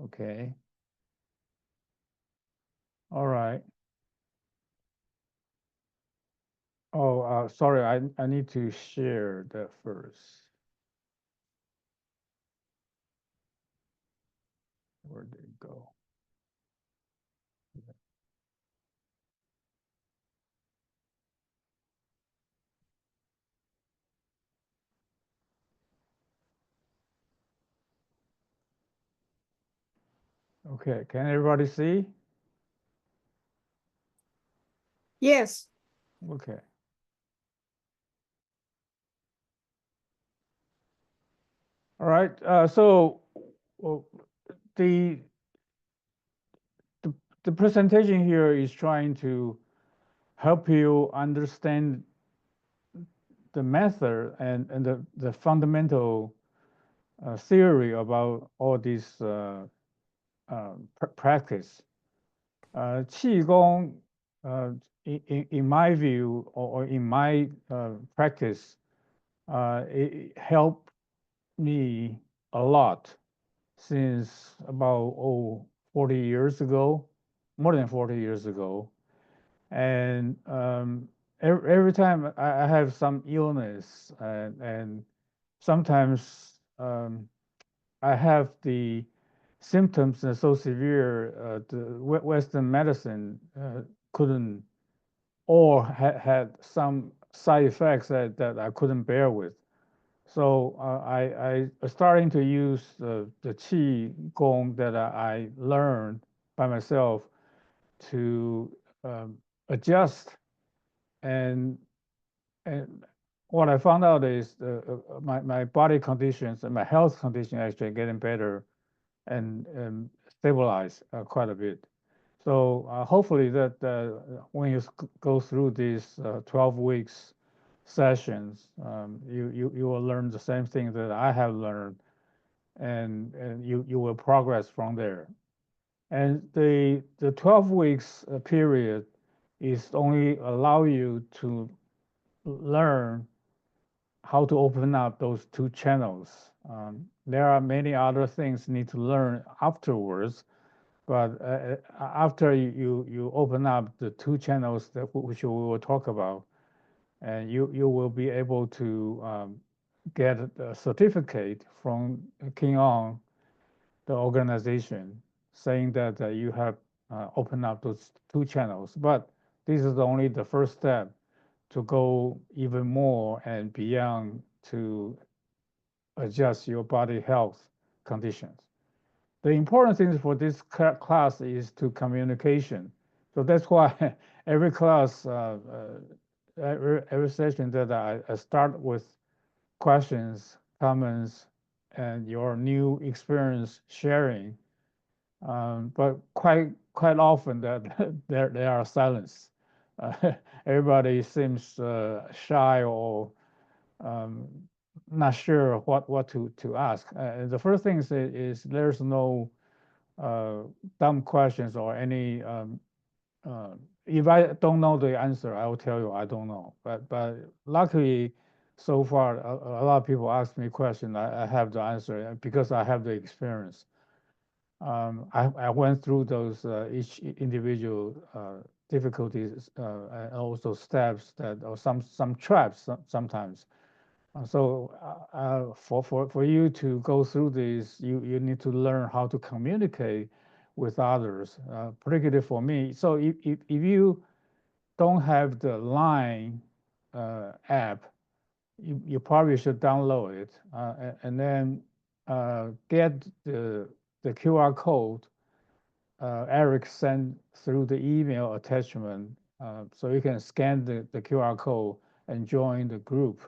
Okay. All right. Oh, sorry. I need to share that first. Where did it go? Okay. Can everybody see? Yes. Okay. All right. So well, the, the the presentation here is trying to help you understand the method and the fundamental theory about all this practice. Qigong, uh, in my view or in my practice, it helped me a lot since about 40 years ago, more than 40 years ago. And every time I have some illness, and sometimes I have the symptoms so severe, the Western medicine couldn't, or had some side effects that I couldn't bear with. So I starting to use the Qi Gong that I learned by myself to um, adjust. And and what I found out is my body conditions and my health condition actually getting better and stabilize quite a bit. So hopefully that when you go through these 12 weeks sessions, you will learn the same thing that I have learned, and you will progress from there. And the 12 weeks period is only allow you to learn how to open up those two channels. There are many other things you need to learn afterwards, but after you open up the two channels that which we will talk about, and you will be able to get a certificate from King On, the organization, saying that you have opened up those two channels. But this is only the first step to go even more and beyond to adjust your body health conditions. The important thing for this class is to communication. So that's why every class, every session that I start with questions, comments, and your new experience sharing. But quite often that there are silence. Everybody seems shy or um, not sure what to ask. The first thing is there's no uh, dumb questions or any. Uh, if I don't know the answer, I will tell you I don't know. But luckily, so far a lot of people ask me questions. I have the answer because I have the experience. I went through those each individual difficulties and also steps that or some traps sometimes. So for you to go through this, you need to learn how to communicate with others, particularly for me. So if you don't have the Line app, you probably should download it and then get the QR code Eric sent through the email attachment, so you can scan the QR code and join the group.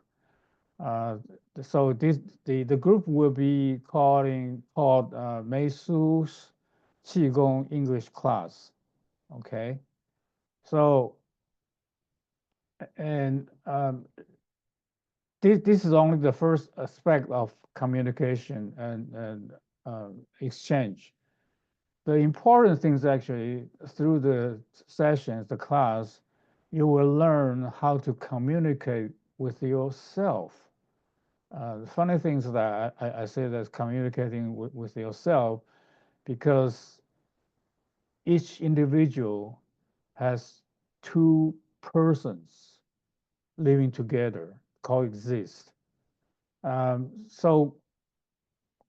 Uh, so the group will be called Mei Su's Qigong English class. Okay, so and this is only the first aspect of communication and exchange. The important things actually through the sessions, the class, you will learn how to communicate with yourself. The funny things that I say that communicating with yourself because each individual has two persons living together, coexist. So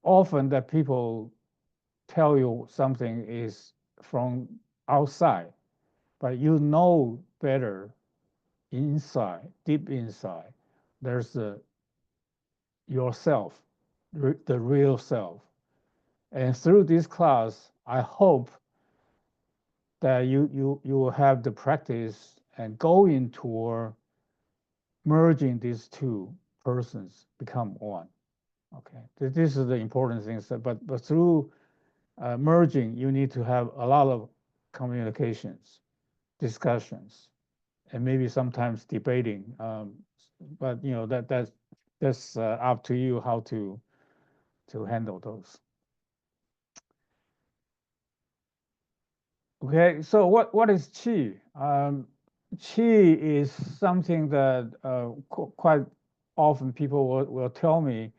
often that people tell you something is from outside, but you know better inside, deep inside, there's yourself, the real self. And through this class, I hope that you will have the practice and going toward merging these two persons become one. Okay, this is the important thing. So, but through merging, you need to have a lot of communications, discussions, and maybe sometimes debating. But that's up to you how to handle those. Okay, so what is qi? Qi is something that quite often people will tell me,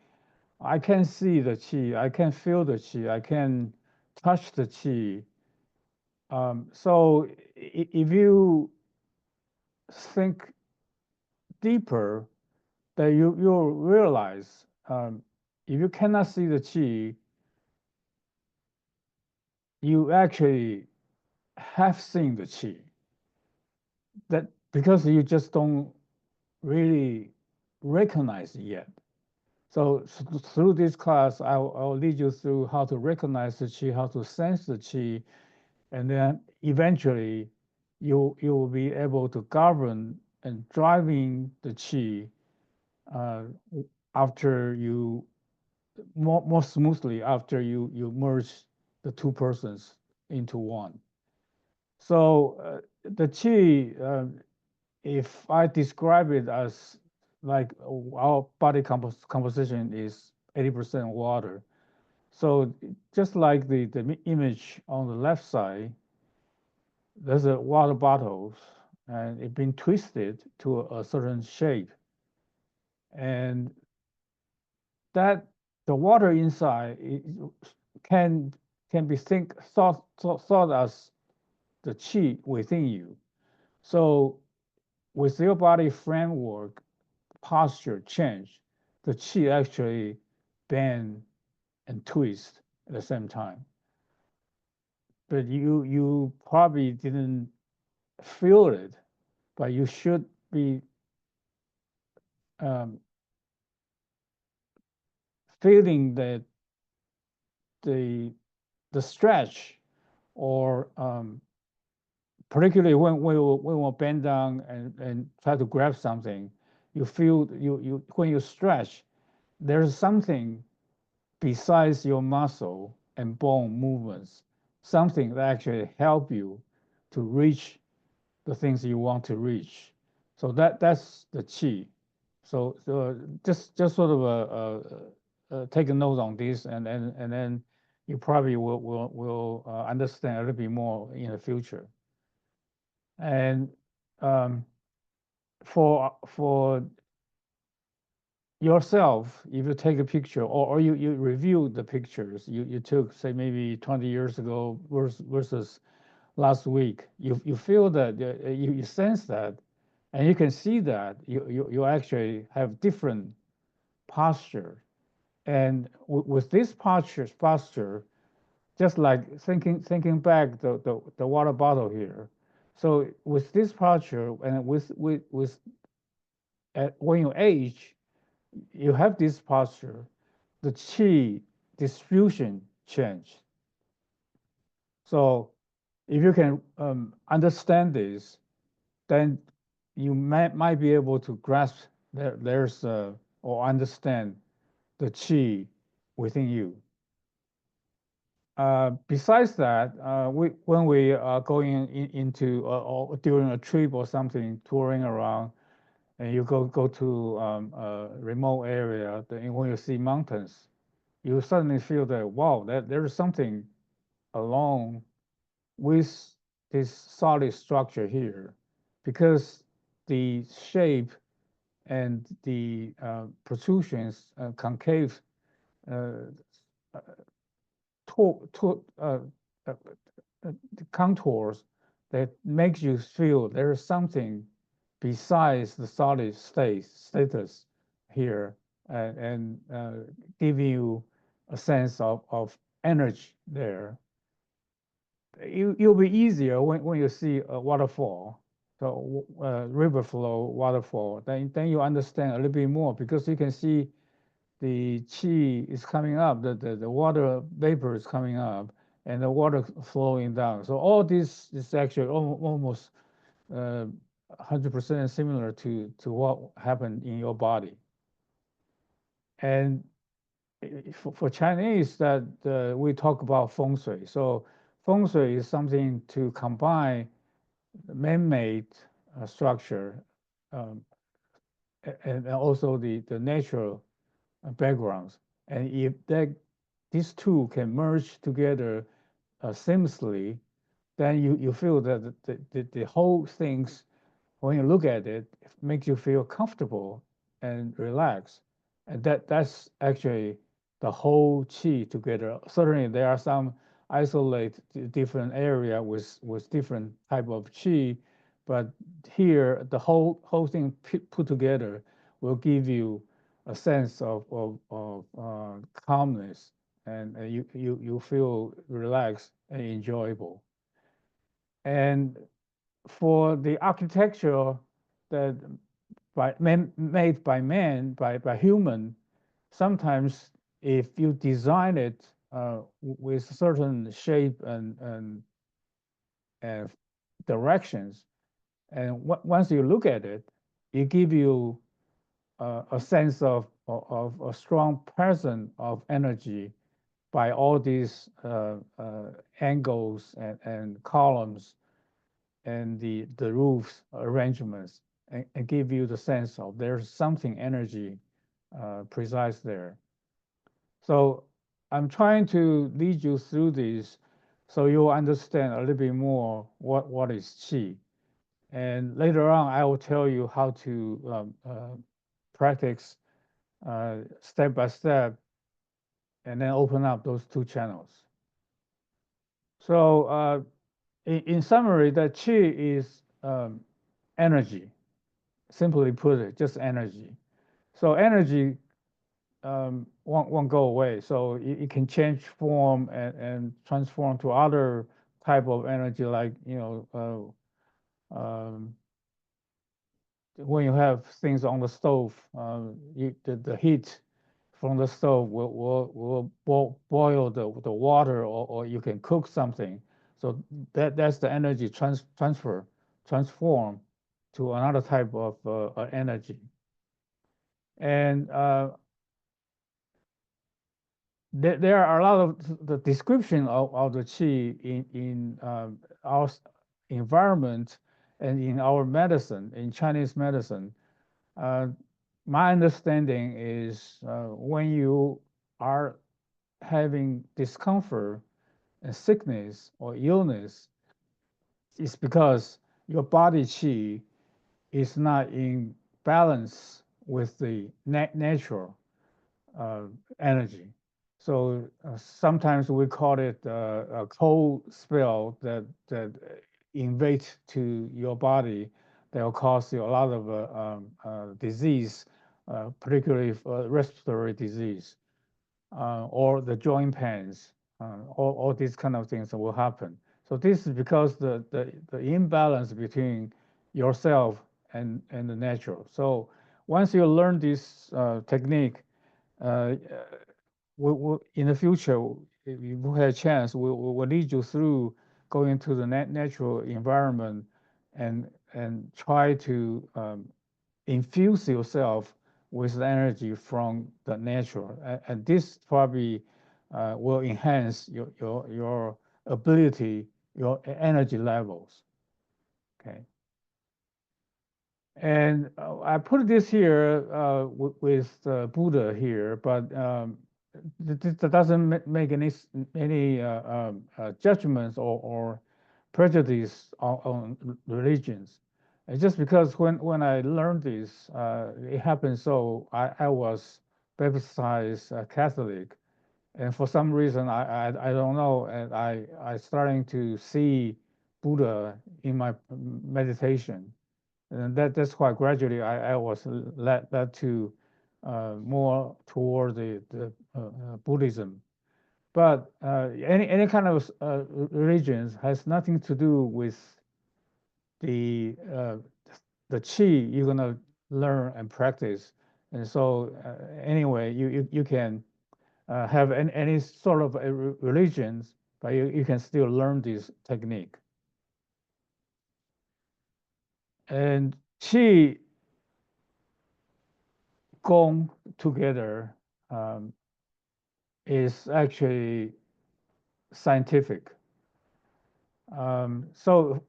I can see the qi, I can feel the qi, I can touch the qi. So if you think deeper, that you'll realize if you cannot see the qi, you actually have seen the qi. That because you just don't really recognize it yet. So through this class, I'll lead you through how to recognize the qi, how to sense the qi, and then eventually you will be able to govern and driving the qi uh, after you more smoothly after you merge the two persons into one. So the qi, if I describe it as like our body composition is 80% water. So just like the image on the left side, there's a water bottle and it's been twisted to a certain shape. And that the water inside can can be thought as the qi within you. So with your body framework, posture change, the qi actually bend and twist at the same time. But you probably didn't feel it, but you should be um, feeling that the the stretch or particularly when we bend down and try to grab something, you feel you when you stretch, there's something besides your muscle and bone movements, something that actually help you to reach the things you want to reach. So that's the qi. So just sort of take a note on this, and then you probably will understand a little bit more in the future. And um, for yourself, if you take a picture or you review the pictures you took, say maybe 20 years ago versus last week, you feel that you sense that, and you can see that you actually have different posture. And with this posture, just like thinking back the water bottle here. So with this posture and with when you age, you have this posture, the qi distribution change. So if you can understand this, then you might be able to grasp there's or understand the qi within you. Besides that, when we are going into or during a trip or something, touring around, and you go to a remote area, then when you see mountains, you suddenly feel that wow, there is something along with this solid structure here, because the shape and the protrusions, concave uh, uh, the contours that makes you feel there is something besides the solid status here, and give you a sense of energy there. It'll be easier when you see a waterfall, so river flow, waterfall. Then you understand a little bit more because you can see the qi is coming up, the water vapor is coming up, and the water flowing down. So all this is actually almost 100% similar to what happened in your body. And for Chinese, that we talk about feng shui. So feng shui is something to combine man-made structure, um, and also the natural backgrounds. And if these two can merge together seamlessly, then you feel that the whole things, when you look at it, it makes you feel comfortable and relaxed. And that's actually the whole chi together. Certainly, there are some isolate different area with different type of chi, but here the whole thing put together will give you a sense of calmness, and you feel relaxed and enjoyable. And for the architecture that made by man, by human, sometimes if you design it with certain shape and directions, and once you look at it, it give you a sense of a strong presence of energy by all these angles and columns and the roof's arrangements, and give you the sense of there's something energy precise there. So I'm trying to lead you through this so you'll understand a little bit more what is qi. And later on, I will tell you how to practice step by step and then open up those two channels. So in summary, that qi is energy. Simply put it, just energy. So energy won't go away. So it can change form and transform to other type of energy, like when you have things on the stove, the heat from the stove will boil the water, or you can cook something. So that's the energy transform to another type of energy. And there are a lot of the description of the qi in our environment and in our medicine, in Chinese medicine. Uh, my understanding is when you are having discomfort and sickness or illness, it's because your body qi is not in balance with the natural uh, energy. So sometimes we call it a cold spell that invade to your body that will cause you a lot of disease, particularly respiratory disease, or the joint pains, all these kind of things will happen. So this is because the imbalance between yourself and the natural. So once you learn this technique, uh, in the future, if you have a chance, we'll lead you through going to the natural environment and try to infuse yourself with the energy from the natural. And this probably will enhance your ability, your energy levels. Okay. And I put this here with Buddha here, but that doesn't make any judgments or prejudice on religions. It's just because when I learned this, it happened so I was baptized Catholic, And for some reason, I don't know, and I starting to see Buddha in my meditation, and that's why gradually I was led to more toward the Buddhism. But any kind of religions has nothing to do with the uh, the chi you're gonna learn and practice. And so anyway, you can have any sort of a religions, but you can still learn this technique. And qi gong together um, is actually scientific. So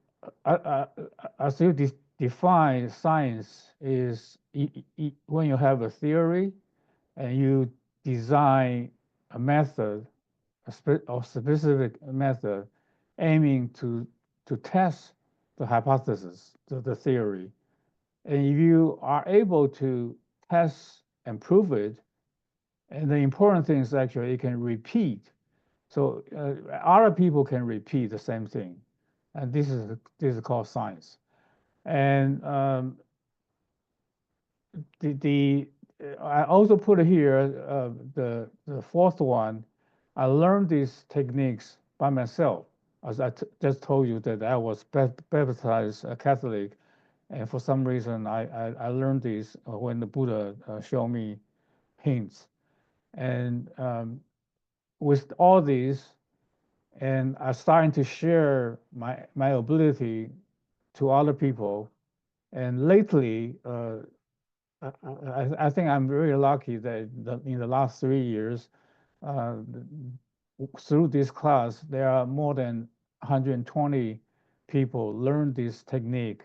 as you define science is when you have a theory and you design a method, a specific method aiming to test the hypothesis, the theory. And if you are able to test and prove it, and the important thing is actually you can repeat. So other people can repeat the same thing, and this is called science. And the I also put here the fourth one. I learned these techniques by myself, as I just told you that I was baptized a Catholic, and for some reason I learned this when the Buddha showed me hints. And with all these, and I starting to share my ability to other people. And lately, I think I'm very lucky that in the last 3 years, uh, through this class, there are more than 120 people learn this technique,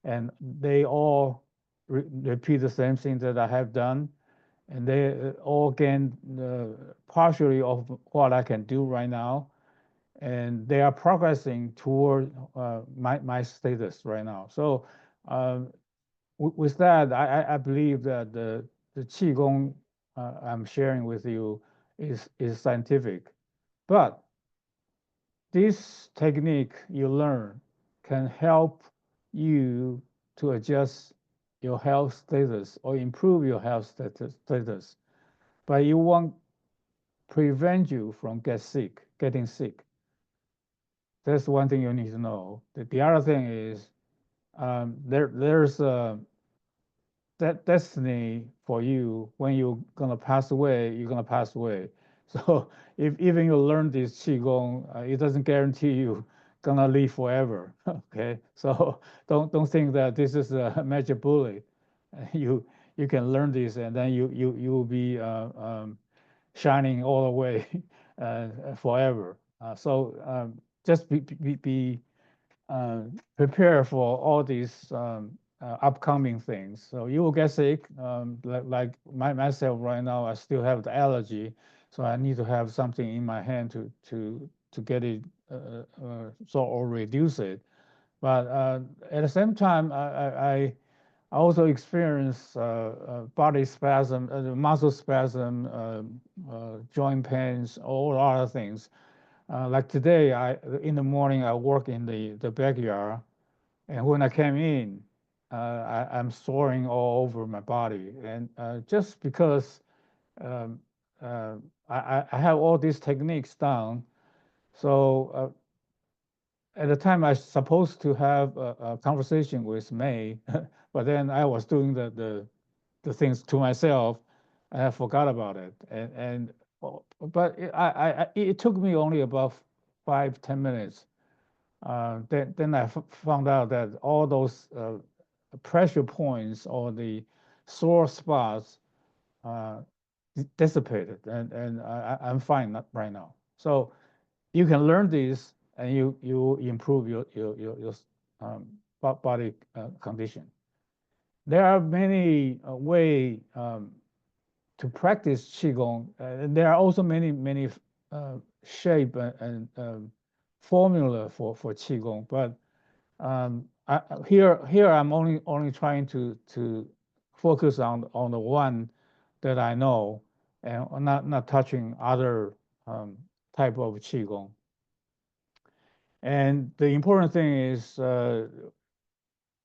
and they all repeat the same thing that I have done, and they all gain partially of what I can do right now, and they are progressing toward my status right now. So with that, I believe that the qigong I'm sharing with you is scientific, but this technique you learn can help you to adjust your health status or improve your health status, but it won't prevent you from getting sick. That's one thing you need to know. The other thing is there's a that destiny for you. When you're gonna pass away, you're gonna pass away. So if even you learn this qigong, it doesn't guarantee you gonna live forever. Okay, so don't think that this is a magic bullet. You you can learn this, and then you will be shining all the way forever. So just be prepare for all these upcoming things. So you will get sick. Like myself right now, I still have the allergy, so I need to have something in my hand to get it so or reduce it. But at the same time, I also experience body spasm, muscle spasm, joint pains, all other things. Like today, in the morning I work in the backyard, and when I came in, I'm soaring all over my body, and just because um, I have all these techniques down, so at the time I was supposed to have a conversation with May, but then I was doing the things to myself, and I forgot about it, and but it took me only about 5-10 minutes. Then I found out that all those pressure points or the sore spots uh, dissipated, and I'm fine right now. So you can learn this, and you improve your um, body condition. There are many way to practice qigong, and there are also many shape and formula for qigong, but here I'm only trying to focus on the one that I know, and not touching other um, type of qigong. And the important thing is,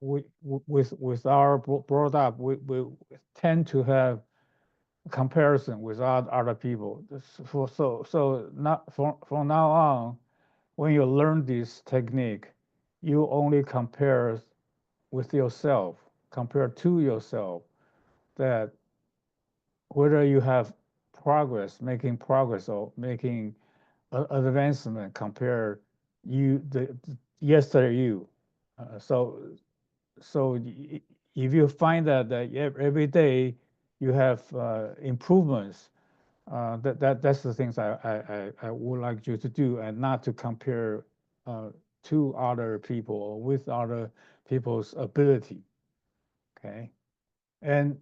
with our brought up, we tend to have comparison with other people. So not from now on, when you learn this technique, you only compare with yourself, compare to yourself, that whether you have progress, making progress or making advancement compare the yesterday you. So if you find that every day you have improvements, that's the things I would like you to do, and not to compare uh, to other people or with other people's ability. Okay, and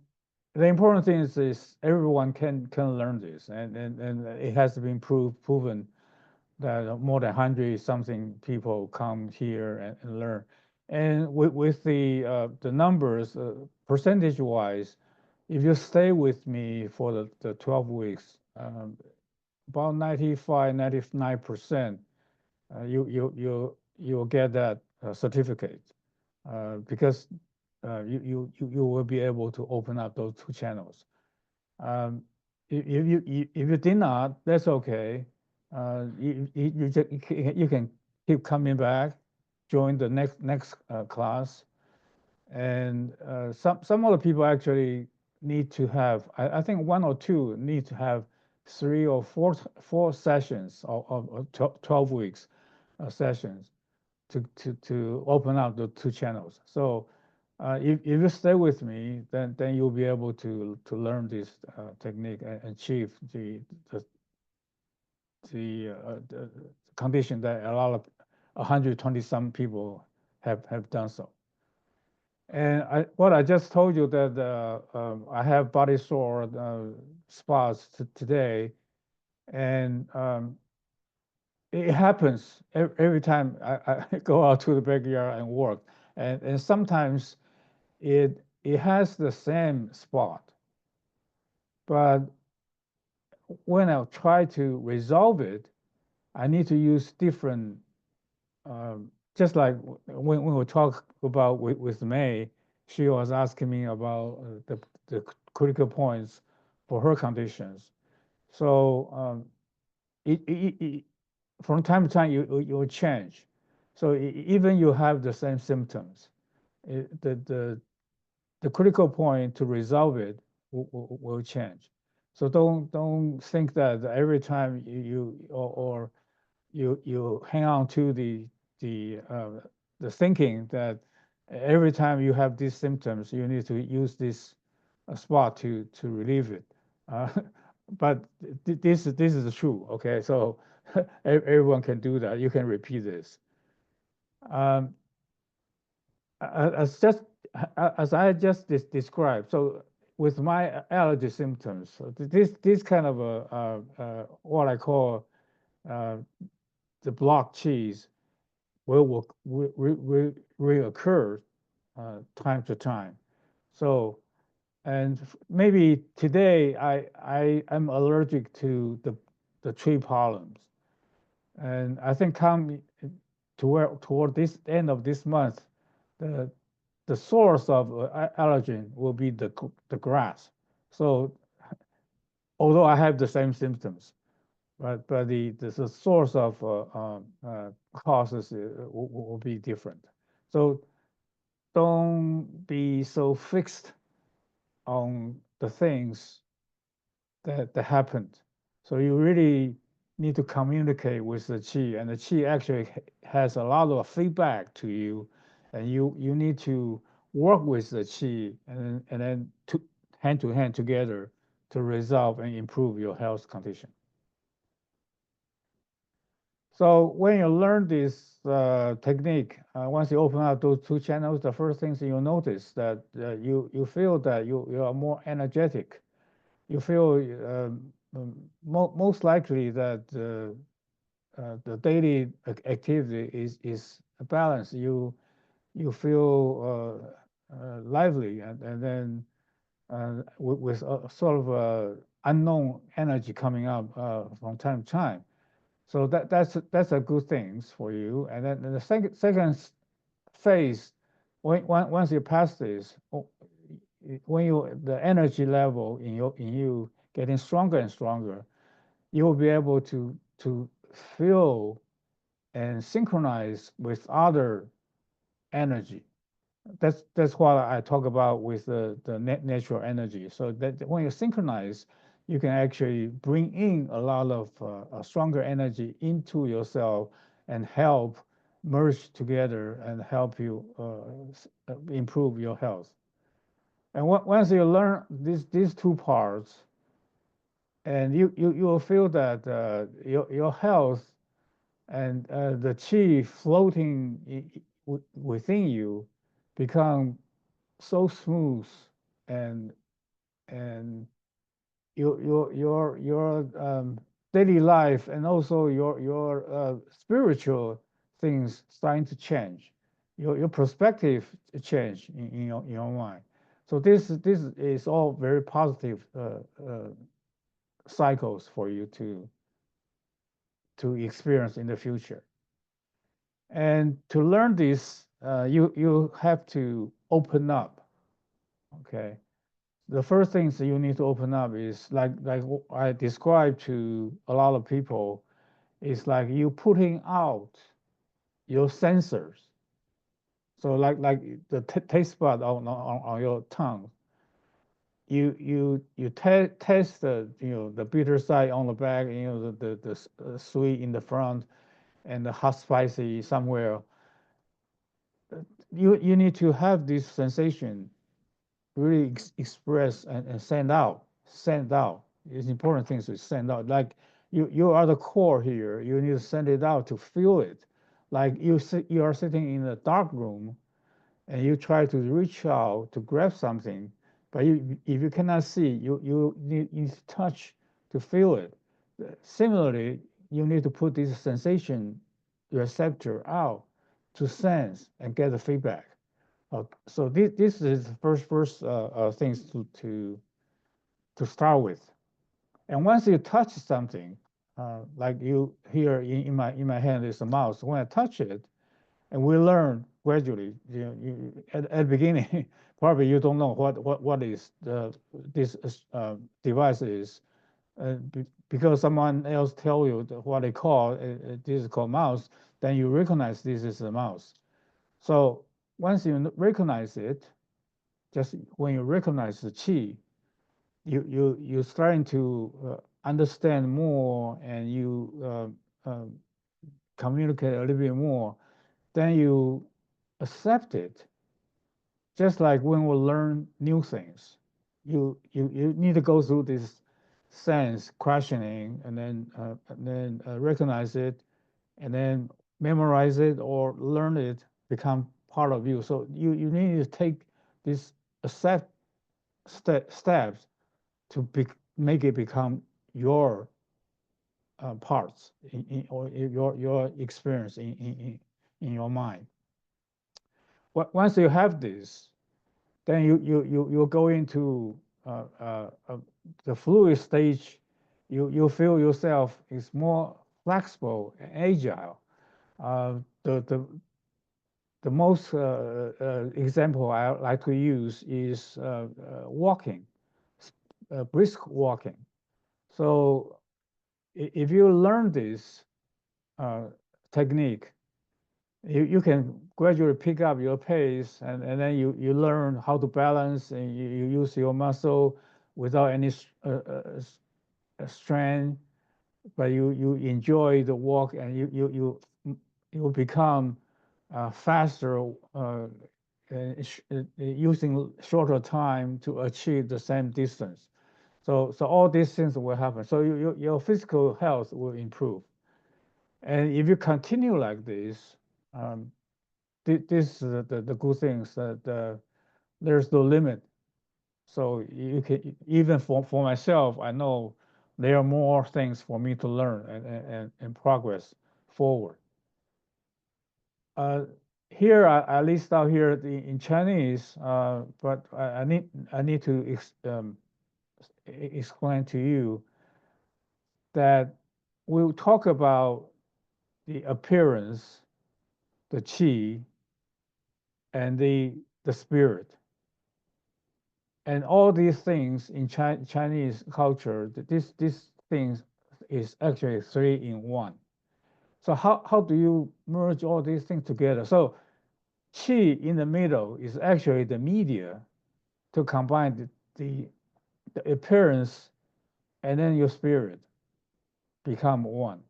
the important thing is everyone can learn this, and it has been proven that more than 100 something people come here and learn. And with the numbers, percentage wise, if you stay with me for the 12 weeks, about 95, 99%, you'll get that certificate, because you will be able to open up those two channels. Um, if you did not, that's okay. You can keep coming back, join the next class, and some other people actually need to have. I think one or two need to have three or four sessions of 12 weeks sessions to open up the two channels. So if you stay with me, then you'll be able to learn this technique and achieve the the condition that a lot of 120 some people have done so. And what I just told you that I have body sore spots today, and it happens every time I go out to the backyard and work, and sometimes it has the same spot, but when I try to resolve it, I need to use different. Just like when we talk about with May, she was asking me about the critical points for her conditions. So it from time to time you will change. So even you have the same symptoms, the critical point to resolve it will change. So don't think that every time or you hang on to the thinking that every time you have these symptoms, you need to use this spot to relieve it. Uh, but this is true. Okay, so everyone can do that. You can repeat this. Um, as just as I just described. So with my allergy symptoms, so this kind of what I call uh, the block cheese will reoccur time to time. So, and maybe today I am allergic to the tree pollens, and I think come toward this end of this month, the the source of allergen will be the grass. So although I have the same symptoms, but the source of causes will be different. So don't be so fixed on the things that happened. So you really need to communicate with the chi, and the chi actually has a lot of feedback to you, and you need to work with the chi and then to hand together to resolve and improve your health condition. So when you learn this technique, once you open up those two channels, the first things you'll notice that you feel that you are more energetic. You feel most likely that the daily activity is balanced. You feel lively, and then with sort of unknown energy coming up from time to time. So that's a good thing for you. And then the second phase, once you pass this, when you the energy level in you getting stronger and stronger, you will be able to feel and synchronize with other energy. That's what I talk about with the natural energy. So that when you synchronize, you can actually bring in a lot of a stronger energy into yourself and help merge together and help you improve your health. And once you learn these two parts, and you will feel that your health and the chi floating within you become so smooth, and and your daily life and also your spiritual things starting to change, your perspective change in your mind. So this is all very positive cycles for you to experience in the future. And to learn this, you have to open up. Okay, the first things that you need to open up is like I described to a lot of people. Is like you putting out your sensors. So like the taste bud on your tongue. You test the the bitter side on the back, the sweet in the front, and the hot spicy somewhere. You need to have this sensation really express and send out. It's important things to send out. Like you are the core here. You need to send it out to feel it. Like you are sitting in a dark room and you try to reach out to grab something, but if you cannot see, you need to touch to feel it. Similarly, you need to put this sensation receptor out to sense and get the feedback. So this is the first things to start with. And once you touch something, like you here in my hand is a mouse. When I touch it, and we learn gradually. At the beginning, probably you don't know what is this device is, because someone else tell you what they call this is called mouse. Then you recognize this is a mouse. So once you recognize it, just when you recognize the chi, you're starting to understand more, and you communicate a little bit more. Then you accept it. Just like when we learn new things, you need to go through this sense questioning, and then recognize it, and then memorize it or learn it, become part of you. So you need to take these accept steps to make it become your parts or your experience in your mind. Once you have this, then you go into uh, uh, uh, the fluid stage. You feel yourself is more flexible and agile. The most example I like to use is walking, brisk walking. So if you learn this uh, technique, you can gradually pick up your pace, and then you learn how to balance, and you use your muscle without any strain, but you enjoy the walk, and you become faster, using shorter time to achieve the same distance. So all these things will happen. So your physical health will improve. And if you continue like this, um, this is the good things that there's no limit. So you can, even for myself, I know there are more things for me to learn and progress forward. Uh, Here I list out here in Chinese, but I need to explain to you that we'll talk about the appearance, the chi, and the spirit, and all these things in Chinese culture. This things is actually three in one. So how do you merge all these things together? So chi in the middle is actually the media to combine the appearance and then your spirit become one.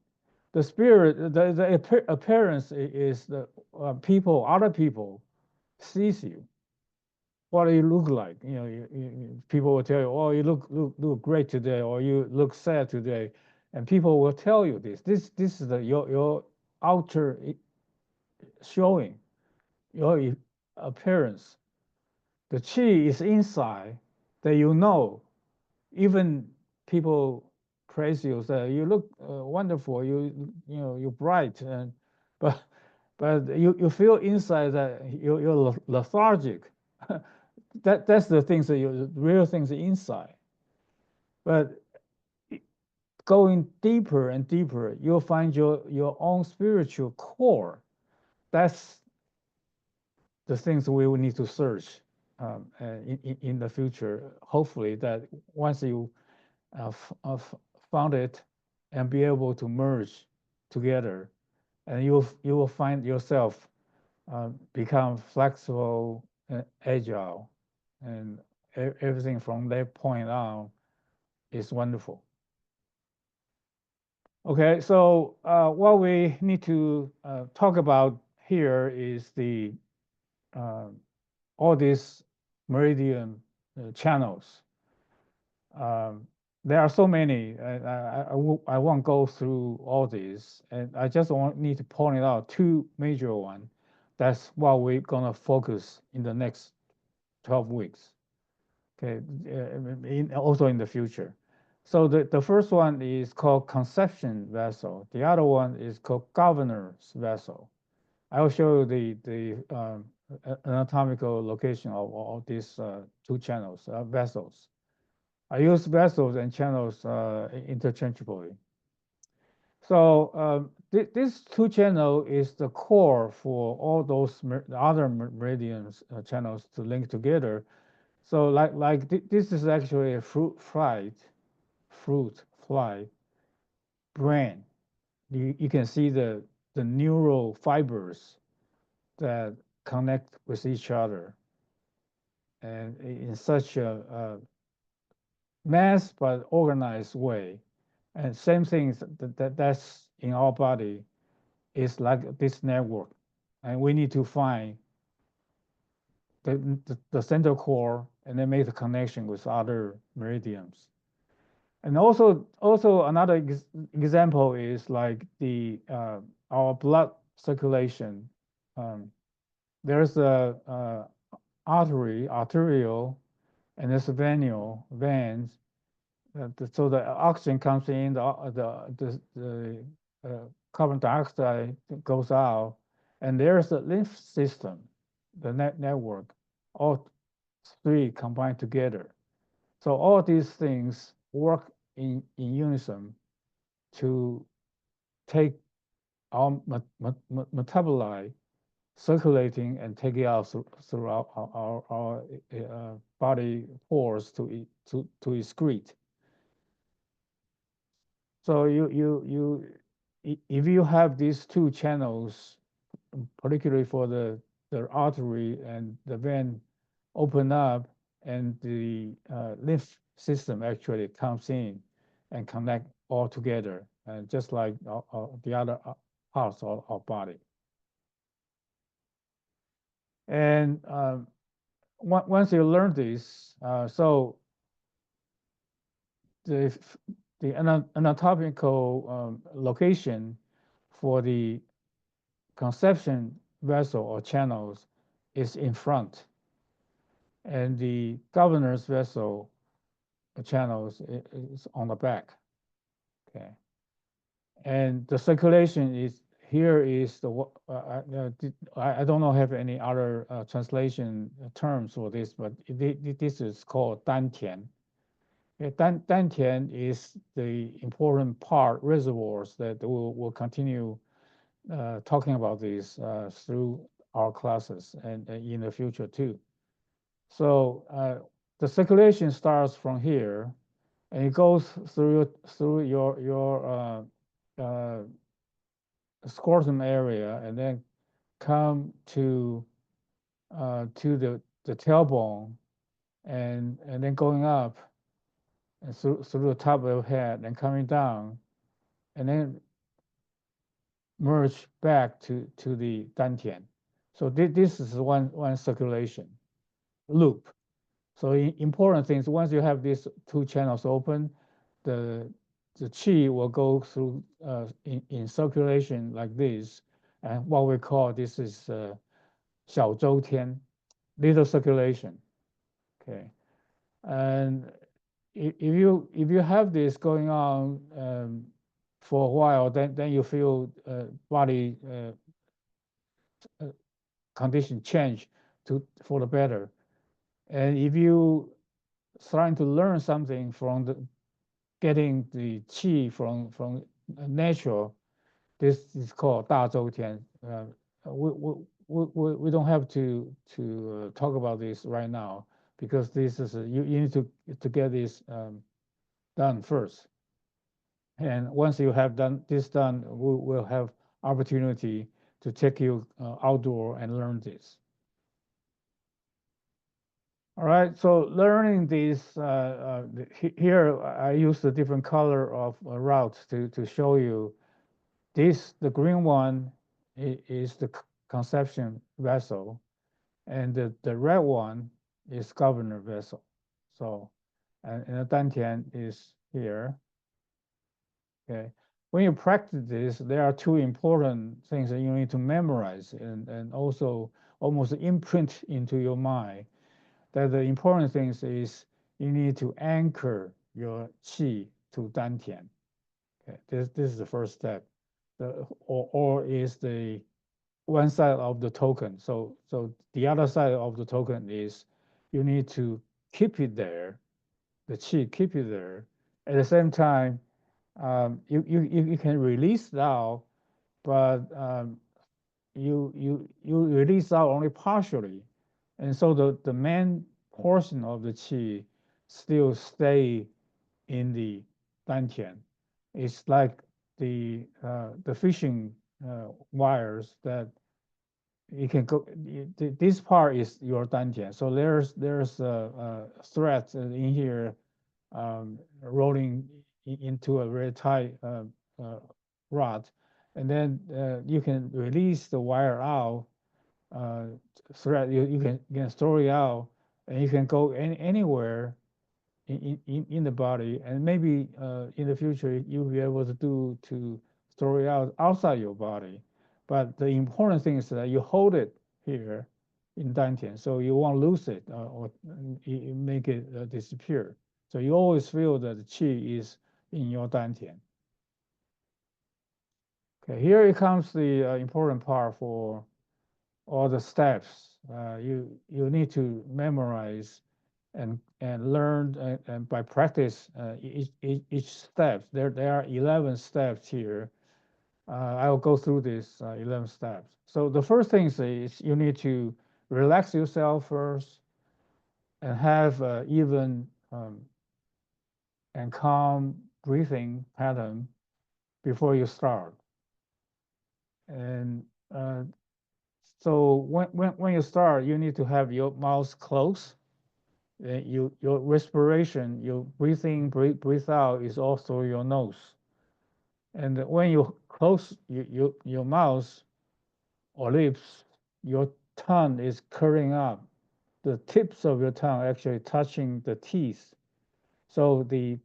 The spirit, the appearance is the other people sees you. What do you look like? People will tell you, "Oh, you look great today," or "You look sad today," and people will tell you this. This is your outer showing, your appearance. The chi is inside that you know. Even people praise you, say you look wonderful, you're bright, and but you feel inside that you're lethargic. That's the things that you the real things inside. But going deeper and deeper, you'll find your own spiritual core. That's the things we will need to search in the future. Hopefully, that once you found it and be able to merge together, and you will find yourself become flexible and agile, and everything from that point on is wonderful. Okay, so what we need to talk about here is the uh, all these meridian channels. Um, there are so many. I won't go through all these, and I just need to point out two major ones. That's what we're gonna focus in the next 12 weeks. Okay, also in the future. So the first one is called conception vessel. The other one is called governor's vessel. I will show you the anatomical location of all these two channels, vessels. I use vessels and channels interchangeably. So this two channel is the core for all those other meridians channels to link together. So this is actually a fruit fly brain. You can see the neural fibers that connect with each other, and in such a mass but organized way. And same things that's in our body is like this network, and we need to find the center core and then make the connection with other meridians. And also another example is like the our blood circulation. Um, there's a arterial, and there's veins. So the oxygen comes in, the carbon dioxide goes out, and there's a lymph system, the network, all three combined together. So all these things work in unison to take our metabolite circulating and take it out throughout our body pores to excrete. So if you have these two channels, particularly for the artery and the vein open up, and the lymph system actually comes in and connect all together, and just like the other parts of our body. And once you learn this, so the anatomical location for the conception vessel or channels is in front, and the governor's vessel channels is on the back. Okay, and the circulation is here is the I don't know have any other translation terms for this, but this is called dantian. Okay, Dantian is the important part reservoirs that will continue talking about these through our classes and in the future too. So the circulation starts from here, and it goes through your scrotum area, and then come to the tailbone, and then going up and through the top of your head, and coming down, and then merge back to the dantian. So this is one circulation loop. So important things, once you have these two channels open, the the qi will go through in circulation like this, and what we call this is 小周天, little circulation. Okay, and if you have this going on for a while, then you feel body uh, condition change for the better. And if you trying to learn something from getting the qi from nature, this is called 大周天. We don't have to talk about this right now, because this is you need to get this done first. And once you have done this, we will have opportunity to take you outdoor and learn this. All right, so learning this, here I use the different color of routes to show you. The green one is the conception vessel, and the red one is governor vessel. So, and the dantian is here. Okay, when you practice this, there are two important things that you need to memorize and also almost imprint into your mind. That the important things is you need to anchor your qi to dantian. Okay, this is the first step. Or is the one side of the token. So the other side of the token is you need to keep it there, the qi, keep it there. At the same time, you can release now, but you release out only partially, and so the main portion of the qi still stay in the dantian. It's like the fishing wires that you can go. This part is your dantian. So there's a thread in here rolling into a very tight uh, rod, and then you can release the wire out, uh, thread. You can throw it out, and you can go anywhere in the body, and maybe in the future you'll be able to throw it out outside your body. But the important thing is that you hold it here in dantian, so you won't lose it or make it disappear. So you always feel that the qi is in your dantian. Okay, here it comes the important part for all the steps. You need to memorize and learn and by practice each step. There are 11 steps here. I will go through these 11 steps. So the first thing is you need to relax yourself first and have even and calm breathing pattern before you start. And so when you start, you need to have your mouth closed. Your respiration, your breathe out is also your nose. And when you close your mouth or lips, your tongue is curling up. The tips of your tongue actually touching the teeth. So the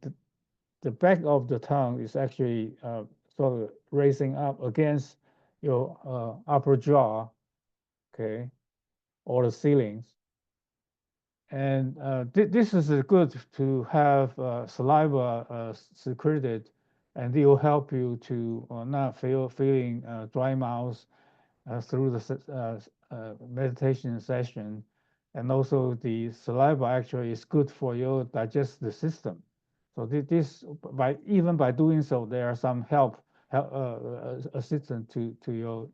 back of the tongue is actually sort of raising up against your upper jaw, okay, or the ceilings. And this is good to have saliva secreted, and it will help you to not feeling dry mouth through the meditation session. And also the saliva actually is good for your digestive system. So this by even by doing so, there are some assistance to your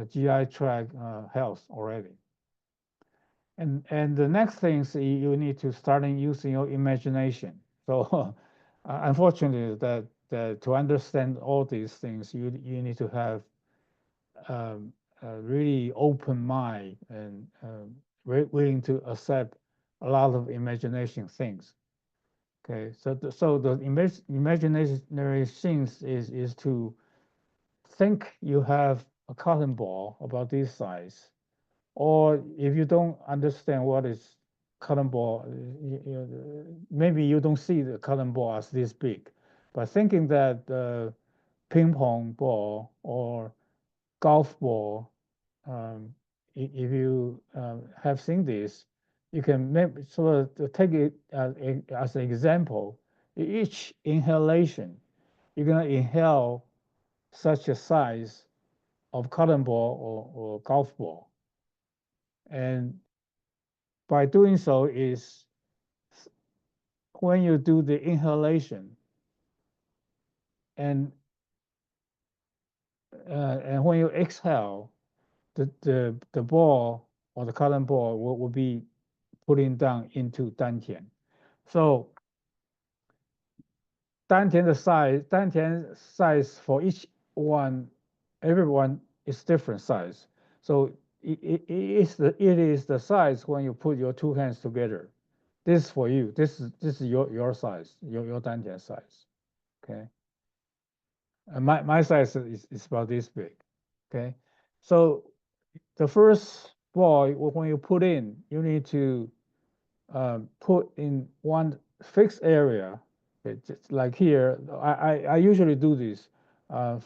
GI tract health already. And the next thing is you need to start using your imagination. So unfortunately, that to understand all these things, you need to have a really open mind and willing to accept a lot of imagination things. Okay, so the imaginary things is to think you have a cotton ball about this size, or if you don't understand what is cotton ball, maybe you don't see the cotton ball as this big, but thinking that ping pong ball or golf ball, um, if you have seen this, you can maybe sort of take it as an example. Each inhalation, you're gonna inhale such a size of cotton ball or golf ball, and by doing so is when you do the inhalation and and when you exhale, the ball or the cotton ball will be putting down into dantian. So dantian size for each one, everyone is different size. So it is the size when you put your two hands together. This is for you. This is your size, your dantian size. Okay. And my size is about this big. Okay. So the first ball, when you put in, you need to put in one fixed area. Okay, just like here, I usually do this on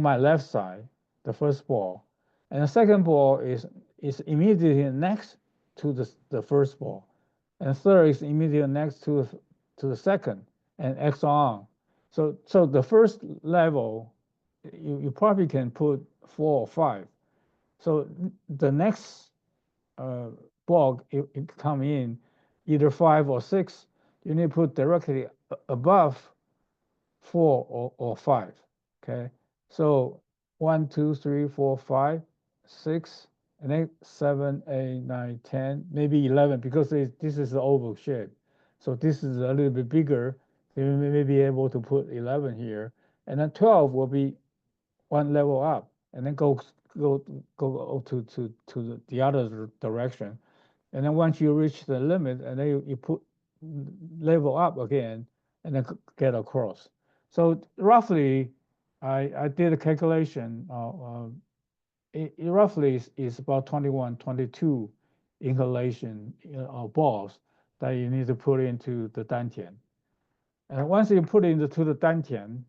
my left side, the first ball, and the second ball is immediately next to the first ball, and third is immediately next to the second, and X on. So the first level, you probably can put 4 or 5. So the next uh, ball it come in either 5 or 6, you need to put directly above 4 or 5. Okay, so 1, 2, 3, 4, 5, 6, and then 7, 8, 9, 10, maybe 11 because this is the oval shape. So this is a little bit bigger. So you may be able to put 11 here, and then 12 will be one level up, and then go go to the other direction. And then once you reach the limit, and then you put level up again, and then get across. So roughly, I did a calculation. It roughly is about 21, 22 inhalation balls that you need to put into the dantian. And once you put it into the dantian,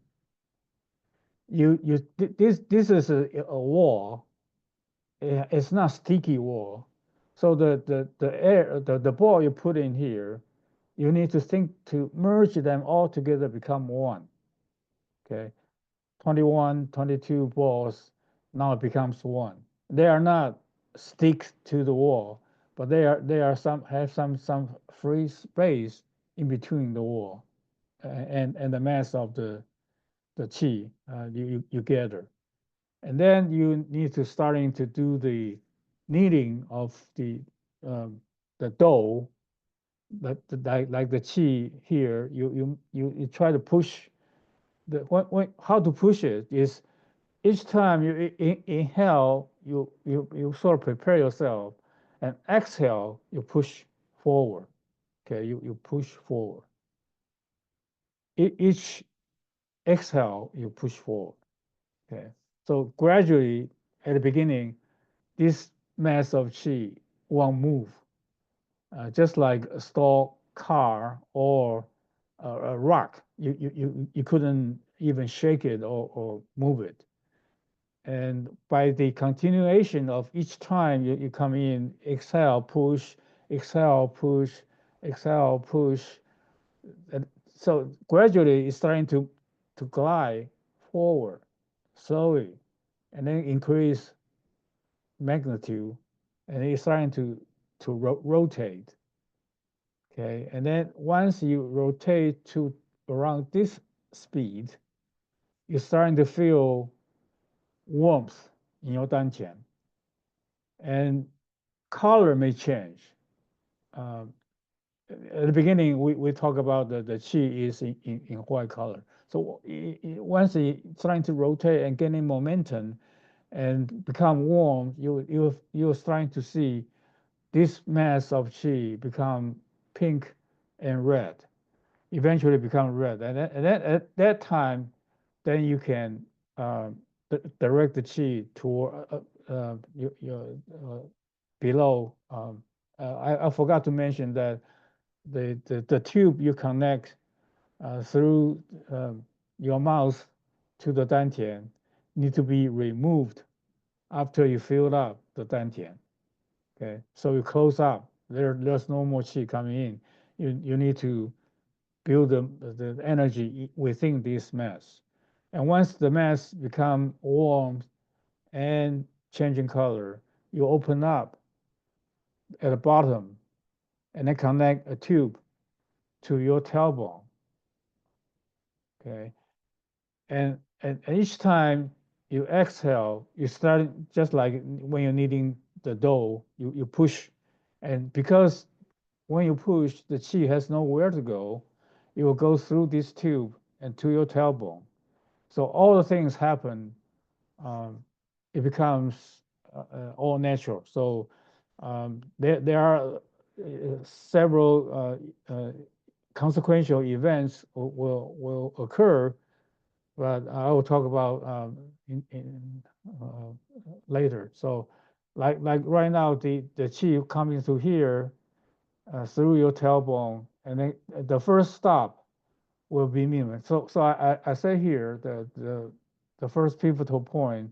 this is a wall. It's not sticky wall. So the ball you put in here, you need to think to merge them all together, become one. Okay, 21, 22 balls now it becomes one. They are not stick to the wall, but they are some free space in between the wall and the mass of the chi you gather. And then you need to starting to do the kneading of the dough, like the chi here. You try to push how to push it is each time you inhale, you sort of prepare yourself, and exhale, you push forward. Okay, you push forward. Each exhale, you push forward. Okay, so gradually at the beginning, this mass of chi won't move, just like a stalled car or a rock. You couldn't even shake it or move it. And by the continuation of each time you come in, exhale, push, exhale, push. And so gradually it's starting to glide forward slowly and then increase magnitude, and it's starting to rotate. Okay, and then once you rotate to around this speed, you're starting to feel warmth in your dantian, and color may change. Um, at the beginning, we talk about the qi is in white color. So once it's trying to rotate and gaining momentum and become warm, you're starting to see this mass of qi become pink and red, eventually become red. And then at that time, then you can direct the qi toward your below. I forgot to mention that the tube you connect through your mouth to the dantian need to be removed after you fill up the dantian. Okay, so you close up. There's no more qi coming in. You need to build the energy within this mass. And once the mass become warm and changing color, you open up at the bottom and then connect a tube to your tailbone. Okay, and each time you exhale, you start just like when you're kneading the dough, you push, and because when you push, the chi has nowhere to go, it will go through this tube and to your tailbone. So all the things happen, um, it becomes all natural. So there are several consequential events will occur, but I will talk about in later. So like right now, the chi coming through here through your tailbone, and then the first stop will be Minmen. So I say here that the first pivotal point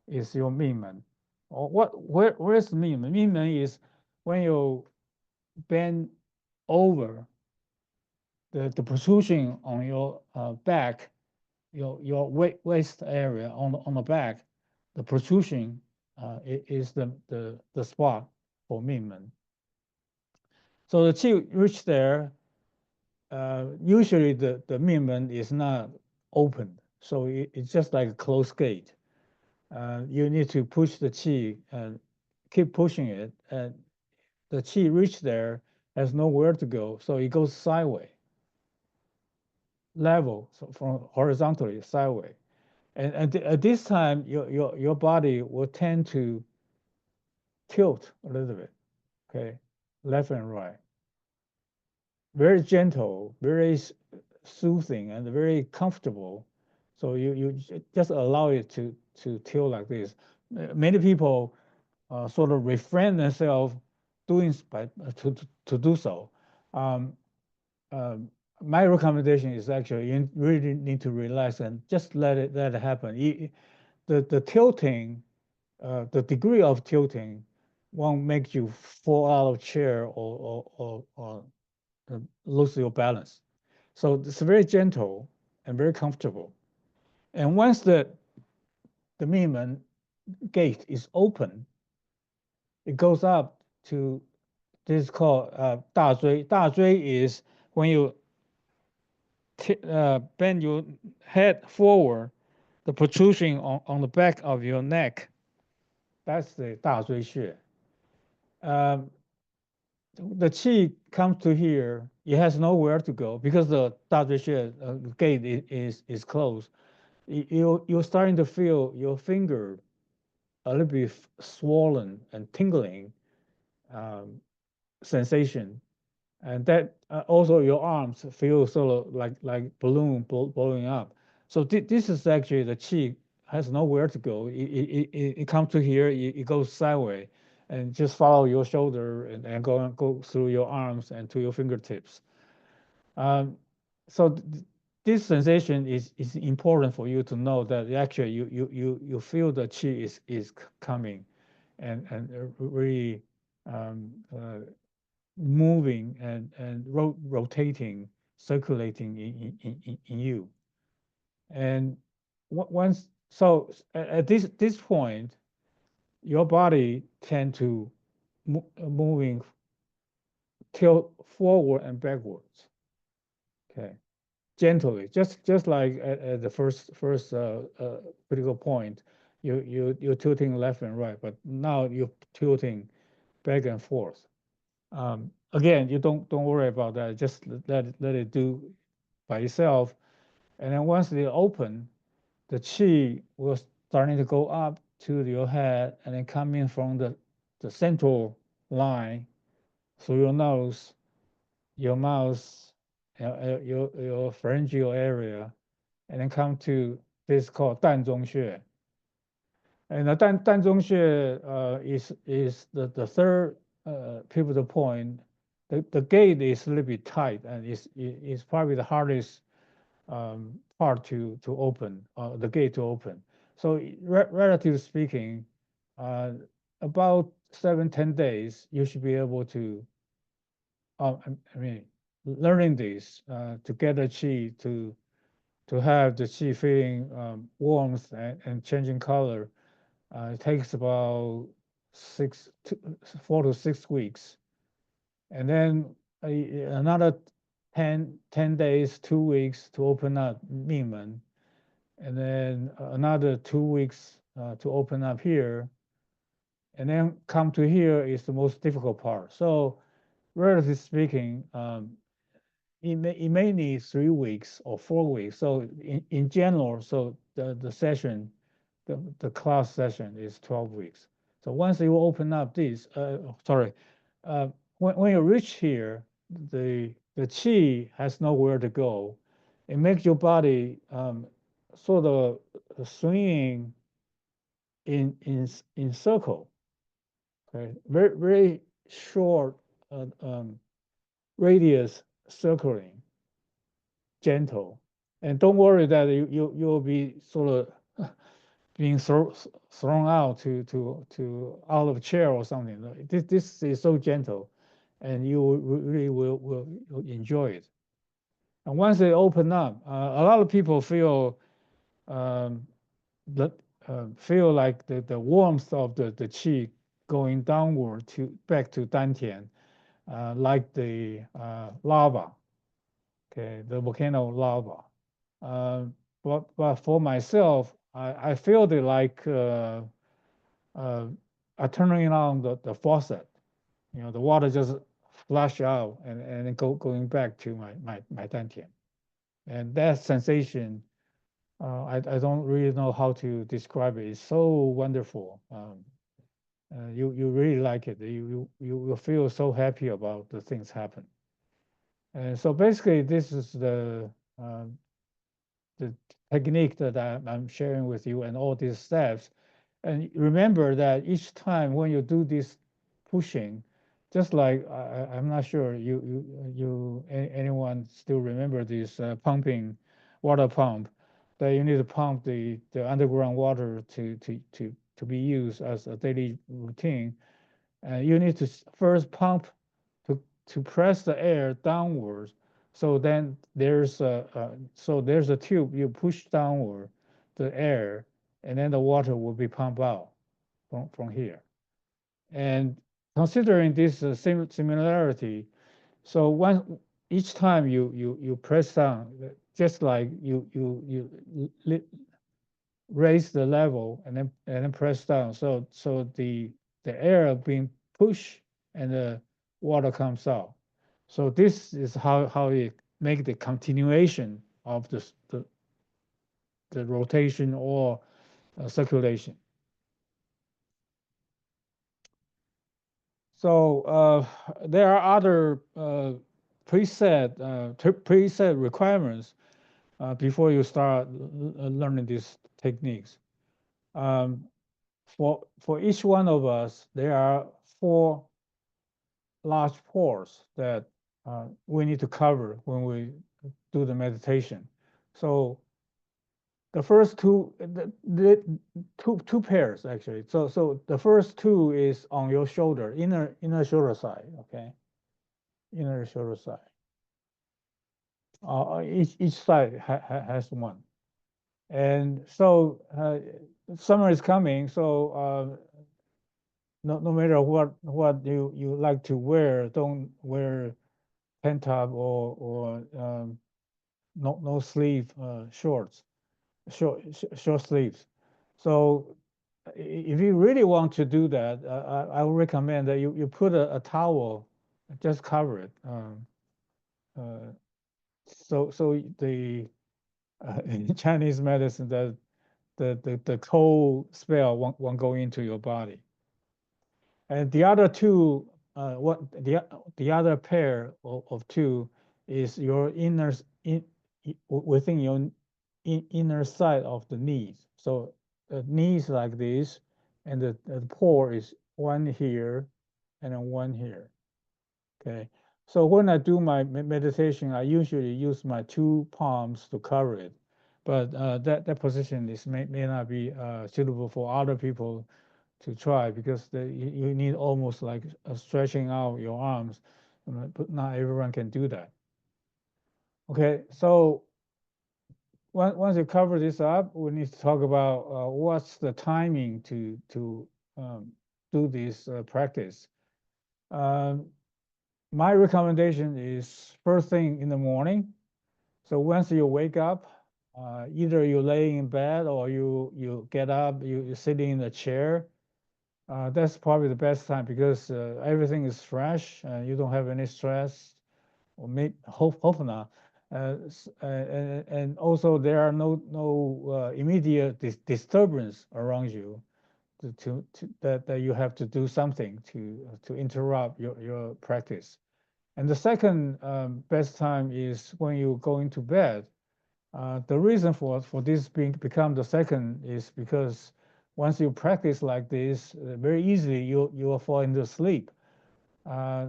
is your Minmen. Or where's Minmen? Minmen is when you bend over the protrusion on your back, your waist area on the back, the protrusion is the spot for Minmen. So the chi reach there, usually the Minmen is not open, so it's just like a closed gate. You need to push the qi and keep pushing it, and the qi reach there has nowhere to go, so it goes sideways, level, so from horizontally sideways. And at this time, your body will tend to tilt a little bit, okay, left and right. Very gentle, very soothing, and very comfortable. So you just allow it to tilt like this. Many people sort of refrain themselves doing to do so. Um, um, my recommendation is actually you really need to relax and just let it happen. The tilting, the degree of tilting, won't make you fall out of chair or lose your balance. So it's very gentle and very comfortable. And once the movement gate is open, it goes up to this is called 大椎. 大椎 is when you bend your head forward, the protrusion on the back of your neck. That's the 大椎穴. Um, the qi comes to here. It has nowhere to go because the 大椎穴 gate is closed. You're starting to feel your finger a little bit swollen and tingling um, sensation, and that also your arms feel sort of like balloon blowing up. So this is actually the chi has nowhere to go. It comes to here, it goes sideways, and just follow your shoulder and go through your arms and to your fingertips. Um, so this sensation is important for you to know that actually you feel the chi is coming and really moving and rotating, circulating in you. And once, so at this point, your body tend to moving tilt forward and backwards. Okay, gently, just like at the first critical point, you're tilting left and right, but now you're tilting back and forth. Again, you don't worry about that. Just let it do by itself. And then once they open, the chi will starting to go up to your head and then coming from the central line through your nose, your mouth, your pharyngeal area, and then come to this called 膻中穴. And the 膻中穴 is the third pivotal point. The gate is a little bit tight and is probably the hardest part to open, the gate to open. So relatively speaking, uh, about 7-10 days, you should be able to, I mean, learning this to get the chi to have the chi feeling warmth and changing color. It takes about 4 to 6 weeks, and then another 10 days, 2 weeks to open up Mingmen, and then another 2 weeks to open up here, and then come to here is the most difficult part. So, relatively speaking, it may need 3 weeks or 4 weeks. So, in general, so the session, the class session is 12 weeks. So once you open up this, sorry, uh, when you reach here, the chi has nowhere to go. It makes your body sort of swinging in circle. Okay, very short radius circling, gentle, and don't worry that you'll be sort of being thrown out to out of chair or something. This is so gentle, and you really will enjoy it. And once they open up, a lot of people um, that feel like the warmth of the chi going downward to back to dantian, like the lava, okay, the volcano lava. Uh, but for myself, I feel it like uh, turning on the faucet. You know, the water just flush out and then going back to my dantian. And that sensation, I don't really know how to describe it. It's so wonderful. You really like it. You will feel so happy about the things happen. And so basically, this is uh, the technique that I'm sharing with you and all these steps. And remember that each time when you do this pushing, just like I'm not sure anyone still remember this pumping water pump, that you need to pump the underground water to be used as a daily routine. You need to first pump to press the air downwards. So then there's a tube you push downward the air, and then the water will be pumped out from here. And considering this similarity, so each time you press down, just like you raise the level and then press down, so the air being pushed and the water comes out. So this is how you make the continuation of the rotation or circulation. So there are other preset requirements before you start learning these techniques. Um, for each one of us, there are 4 large pores that we need to cover when we do the meditation. So the first the two pairs actually. So the first two is on your shoulder, inner shoulder side. Okay, inner shoulder side. Each side has one, and so summer is coming. So no matter what you like to wear, don't wear tank top or no sleeve shorts, short sleeves. So if you really want to do that, I would recommend that you put a towel, just cover it. Uh, so the in Chinese medicine, the cold spell won't go into your body. And the other two, what the other pair of two is your within your inner side of the knees. So the knees like this, and the paw is one here and then one here. Okay. So when I do my meditation, I usually use my two palms to cover it. But that position may not be suitable for other people to try because you need almost like stretching out your arms, but not everyone can do that. Okay, so once you cover this up, we need to talk about what's the timing to um, do this practice. Um, my recommendation is first thing in the morning. So once you wake up, either you're laying in bed or you get up, you're sitting in a chair. That's probably the best time because everything is fresh. You don't have any stress, or hope not. And also there are no immediate disturbance around you that you have to do something to interrupt your practice. And the second best time is when you go into bed. The reason for this become the second is because once you practice like this, very easily you will fall into sleep. Uh,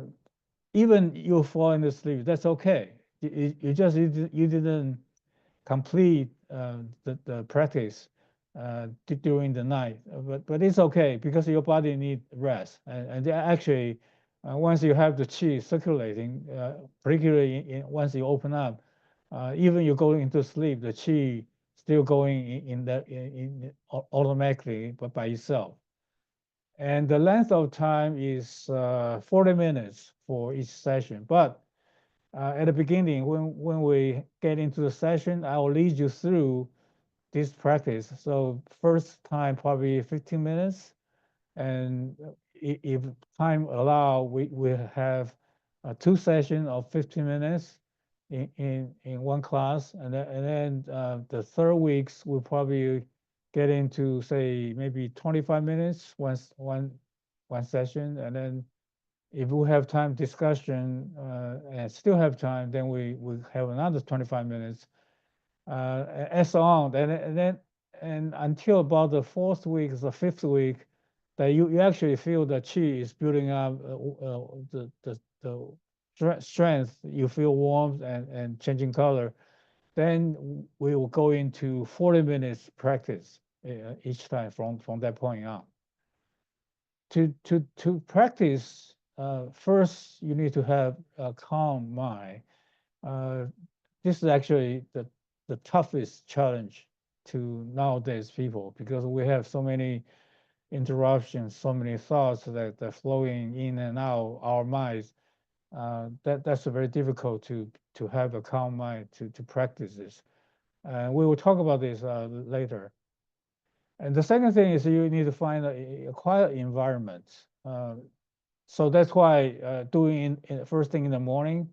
Even you fall into sleep, that's okay. You didn't complete the practice during the night, but it's okay because your body need rest. And actually, once you have the qi circulating, particularly once you open up, even you go into sleep, the qi still going automatically, but by itself. And the length of time is 40 minutes for each session. But at the beginning, when we get into the session, I will lead you through this practice. So first time probably 15 minutes, and if time allow, we have two sessions of 15 minutes in one class, and then the third weeks we'll probably get into say maybe 25 minutes one session, and then if we have time discussion and still have time, then we have another 25 minutes and so on. And until about the fourth week, the fifth week, that you actually feel the chi is building up, the strength. You feel warmth and changing color. Then we will go into 40 minutes practice each time from that point on. To practice, first you need to have a calm mind. Uh, this is actually the toughest challenge to nowadays people because we have so many interruptions, so many thoughts that are flowing in and out our minds. That's very difficult to have a calm mind to practice this. And we will talk about this later. And the second thing is you need to find a quiet environment. So that's why doing in first thing in the morning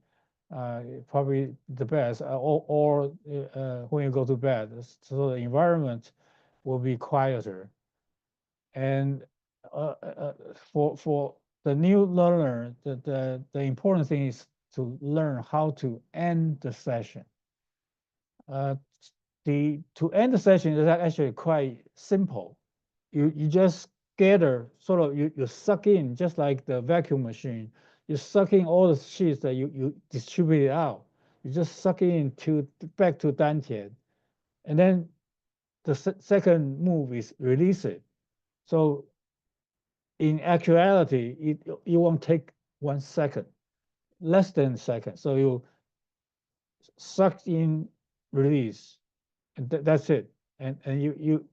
probably the best, or when you go to bed, so the environment will be quieter. And for the new learner, the important thing is to learn how to end the session. Uh, the to end the session is actually quite simple. You just gather sort of you suck in just like the vacuum machine. You suck in all the sheets that you distribute out. You just suck in to back to dantian, and then the second move is release it. So in actuality, it won't take 1 second, less than a second. So you suck in, release, and that's it. And you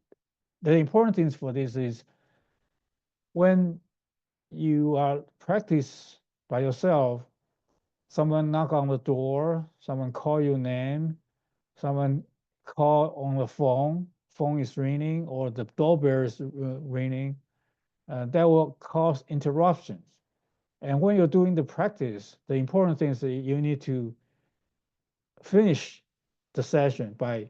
the important things for this is when you are practice by yourself, someone knock on the door, someone call your name, someone call on the phone is ringing, or the doorbell is ringing, that will cause interruptions. And when you're doing the practice, the important thing is that you need to finish the session by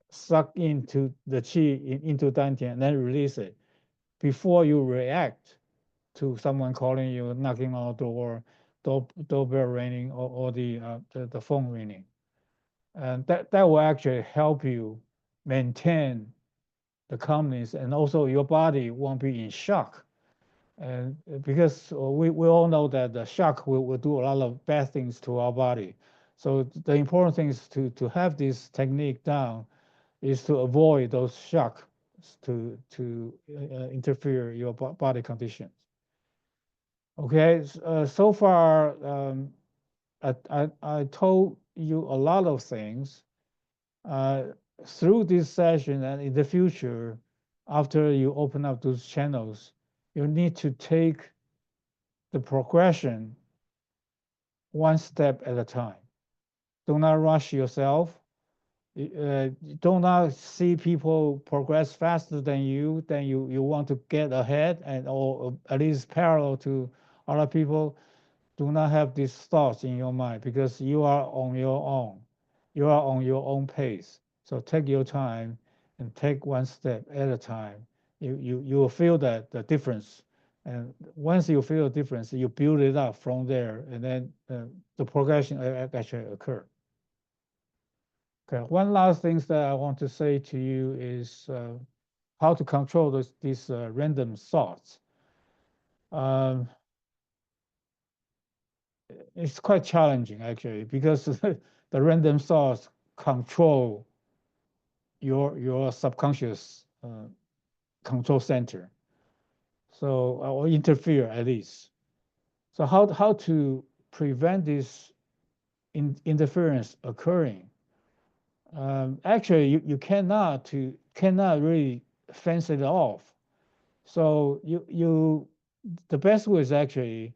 suck into the qi into dantian and then release it before you react to someone calling you, knocking on the door, doorbell ringing, or the phone ringing. And that will actually help you maintain the calmness, and also your body won't be in shock. And because we all know that the shock will do a lot of bad things to our body. So the important thing is to have this technique down is to avoid those shocks to interfere your body conditions. Okay, so far I told you a lot of things. Uh, Through this session and in the future, after you open up those channels, you need to take the progression one step at a time. Do not rush yourself. Uh, do not see people progress faster than you want to get ahead and or at least parallel to other people. Do not have these thoughts in your mind because you are on your own. You are on your own pace. So take your time and take one step at a time. You will feel that the difference. And once you feel the difference, you build it up from there, and then the progression actually occur. Okay. One last thing that I want to say to you is how to control these random thoughts. Um, it's quite challenging actually because the random thoughts control your subconscious control center. So or interfere at least. So how to prevent this interference occurring? Actually, you cannot really fence it off. So the best way is actually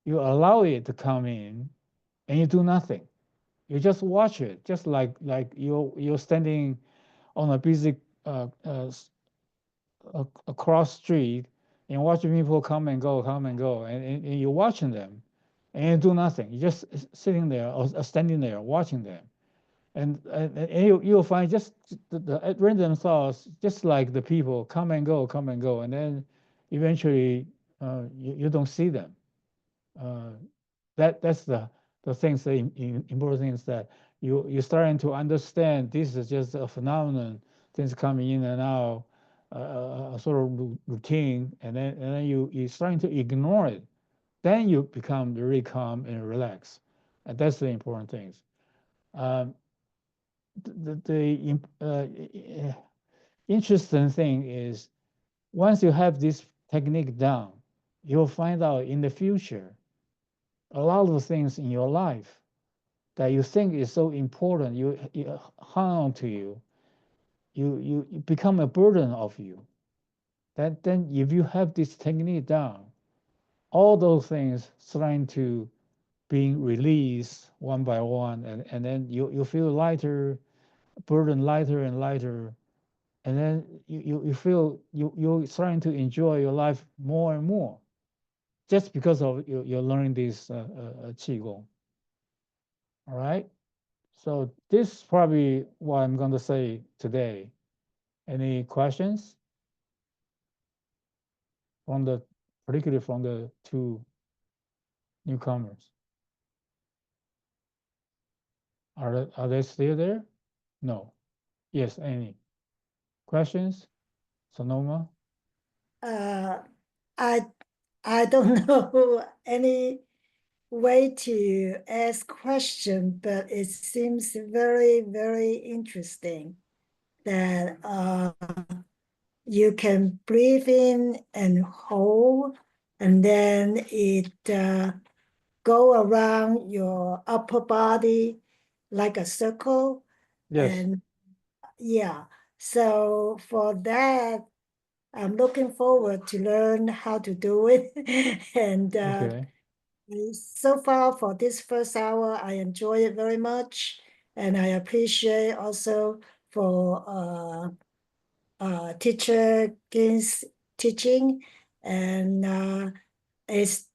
you allow it to come in and you do nothing. You just watch it, just like you're standing on a busy across street and watching people come and go, and you're watching them, and you do nothing. You're just sitting there or standing there watching them, and you'll find just the random thoughts, just like the people come and go, and then eventually you don't see them. Uh, that's the things the important thing is that you're starting to understand this is just a phenomenon, things coming in and out, a sort of routine, and then you're starting to ignore it. Then you become very calm and relaxed, and that's the important things. Um, the interesting thing is once you have this technique down, you'll find out in the future a lot of things in your life that you think is so important, you hang on to you become a burden of you. That then if you have this technique down, all those things starting to being released one by one, and then you feel lighter, burden lighter and lighter, and then you feel you're starting to enjoy your life more and more just because of you're learning this qigong. All right. So this is probably what I'm going to say today. Any questions from particularly from the two newcomers? Are they still there? No. Yes. Any questions? Sonoma? Uh, I I don't know any way to ask question, but it seems very, very interesting that you can breathe in and hold, and then it go around your upper body like a circle. Yes. And yeah, so for that, I'm looking forward to learn how to do it. And Okay. so far for this first hour, I enjoy it very much. And I appreciate also for teacher Gaines teaching. And it's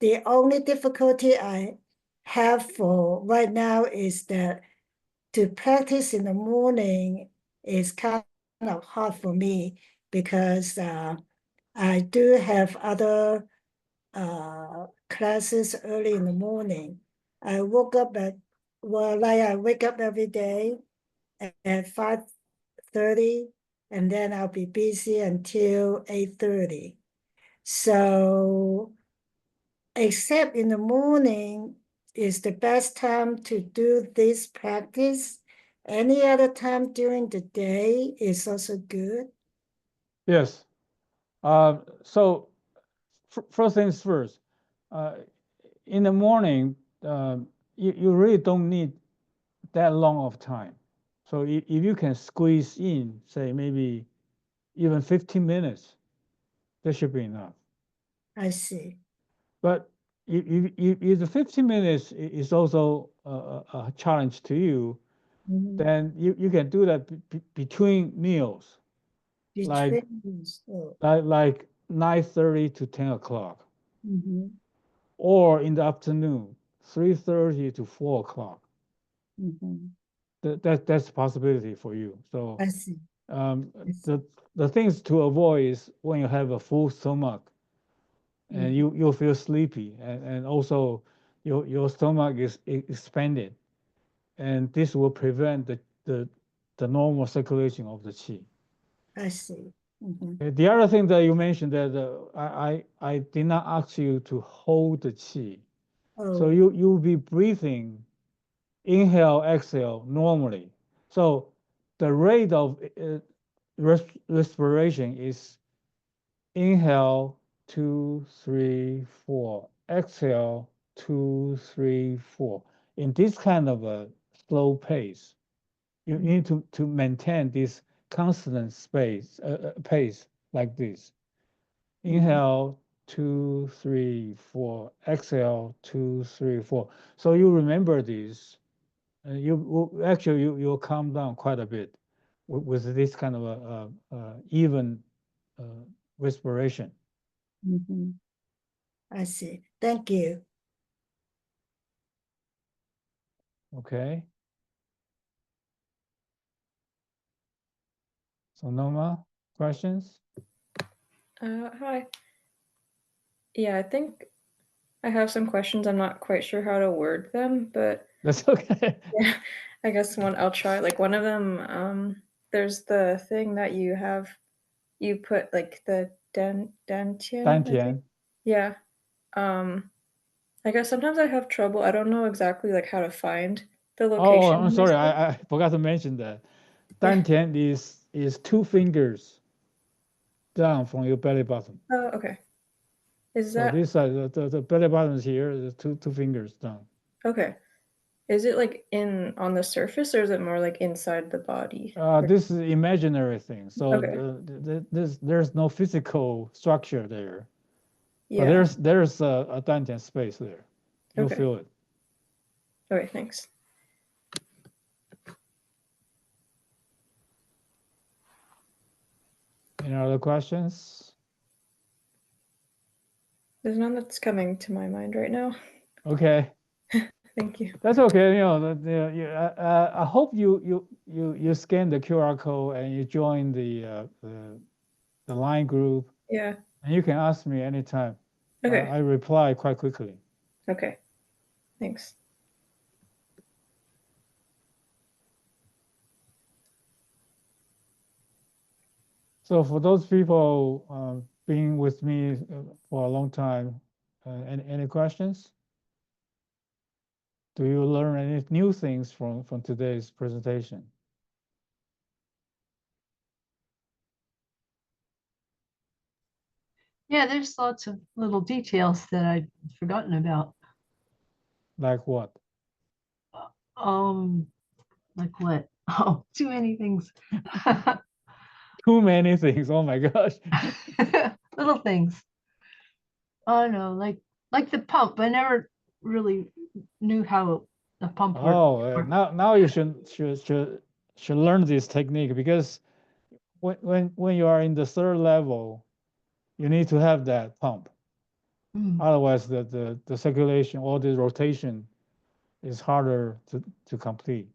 the only difficulty I have for right now is that to practice in the morning is kind of hard for me because I do have other classes early in the morning. I woke up at, well, like I wake up every day at 5:30, and then I'll be busy until 8:30. So except in the morning is the best time to do this practice. Any other time during the day is also good. Yes. So first things first. Uh, in the morning, you really don't need that long of time. So if you can squeeze in, say maybe even 15 minutes, that should be enough. I see. But if the 15 minutes is also a challenge to you, Mhm. then you can do that between meals, like Between, oh, 9:30 to 10 o'clock, mhm, or in the afternoon, 3:30 to 4 o'clock. mhm. That's a possibility for you. So I see. um, I see. the things to avoid is when you have a full stomach and Mhm. you feel sleepy, and also your stomach is expanded, and this will prevent the normal circulation of the qi. I see. Mhm. The other thing that you mentioned that I did not ask you to hold the qi, so Oh, you'll be breathing, inhale, exhale normally. So the rate of respiration is inhale 2, 3, 4, exhale 2, 3, 4. In this kind of a slow pace, you mhm, need to maintain this constant pace like this. mhm, Inhale 2, 3, 4, exhale 2, 3, 4. So you remember this, actually you'll calm down quite a bit with this kind of a even uh, respiration. mhm. I see. Thank you. Okay. So Noma, questions? Hi. Yeah, I think I have some questions. I'm not quite sure how to word them, but That's okay. yeah, I guess one I'll try. Like one of them, there's the thing that you put like the dantian, I think. Dantian. Yeah. Um, I guess sometimes I have trouble. I don't know exactly like how to find the Oh, location I'm sorry. myself. I forgot to mention that. Yeah. Dantian is 2 fingers down from your belly button. Oh, okay. Is So that this side, the belly button is here, the two fingers down. okay? Is it like in on the surface or is it more like inside the body? This is imaginary thing. So Okay. there's no physical structure there, but Yeah. there's a Dantian space there. You'll Okay. feel it. Okay, thanks. Any other questions? There's none that's coming to my mind right now. Okay. Thank you. That's okay. I hope you scan the QR code and you join the line group, Yeah. and you can ask me anytime. Okay. I reply quite quickly. Okay. Thanks. So for those people being with me for a long time, any questions? Do you learn any new things from today's presentation? Yeah, there's lots of little details that I'd forgotten about. Like what? Um, like what? Oh, too many things. too many things. Oh my gosh. Little things. Oh no, like the pump. I never really knew how a pump worked. Oh, now you should learn this technique because when you are in the third level, you need to have that pump. Mm. Otherwise, the circulation or the rotation is harder to complete.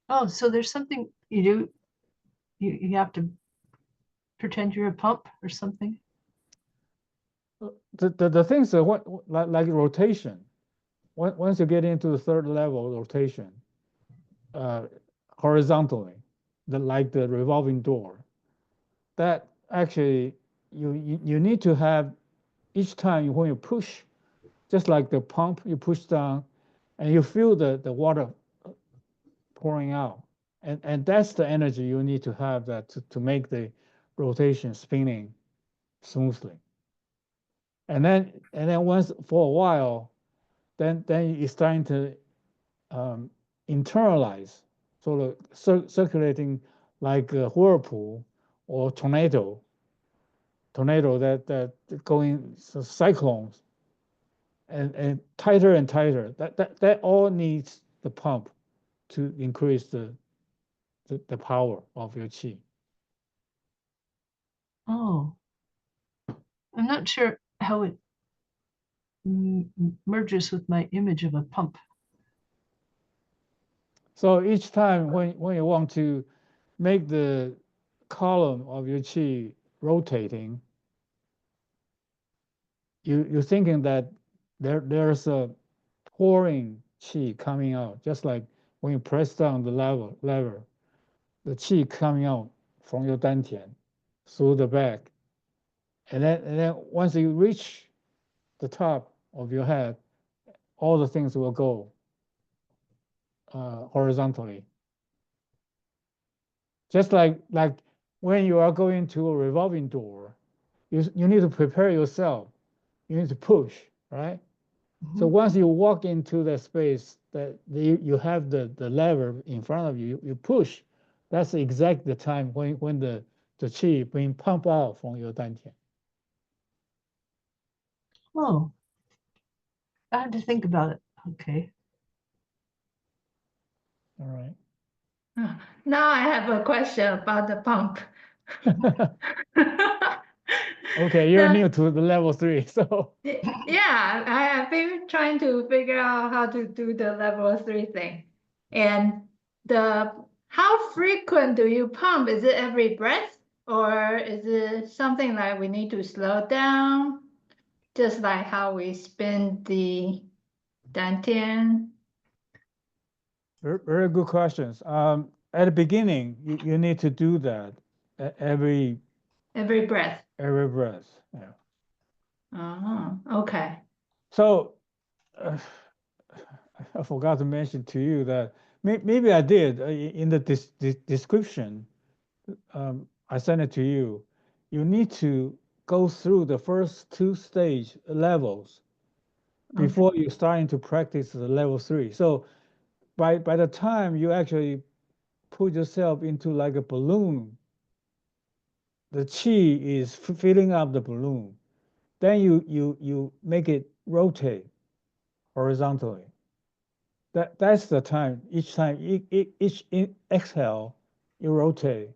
Oh, so there's something you do. You have to pretend you're a pump or something. The things that like rotation. Once you get into the third level rotation, uh, horizontally, like the revolving door, that actually you need to have each time when you push, just like the pump, you push down, and you feel the water pouring out, and that's the energy you need to have that to make the rotation spinning smoothly. And then once for a while, then you're starting to um, internalize, sort of circulating like a whirlpool or tornado that going cyclones and tighter and tighter. That all needs the pump to increase the power of your chi. Oh, I'm not sure how it merges with my image of a pump. So each time when you want to make the column of your chi rotating, you're thinking that there's a pouring chi coming out, just like when you press down the lever, the chi coming out from your dantian through the back, and then once you reach the top of your head, all the things will go horizontally. Just like when you are going to a revolving door, you need to prepare yourself. You need to push, right? So Mhm. once you walk into the space that you have the lever in front of you, you push. That's exact the time when the chi being pumped out from your dantian. Oh, I had to think about it. Okay. All right. Now I have a question about the pump. Okay, you're The- new to the level 3, so yeah, I have been trying to figure out how to do the level 3 thing. And how frequent do you pump? Is it every breath? Or is it something like we need to slow down? Just like how we spin the dantian? very good questions. At the beginning, you need to do that every Every breath. breath. Yeah. Oh, okay. So uh, I forgot to mention to you that maybe I did in the description. I sent it to you. You need to go through the first 2 stage levels Okay. before you starting to practice the level 3. So by the time you actually put yourself into like a balloon, the chi is filling up the balloon. Then you make it rotate horizontally. That's the time. Each time, each exhale, you rotate.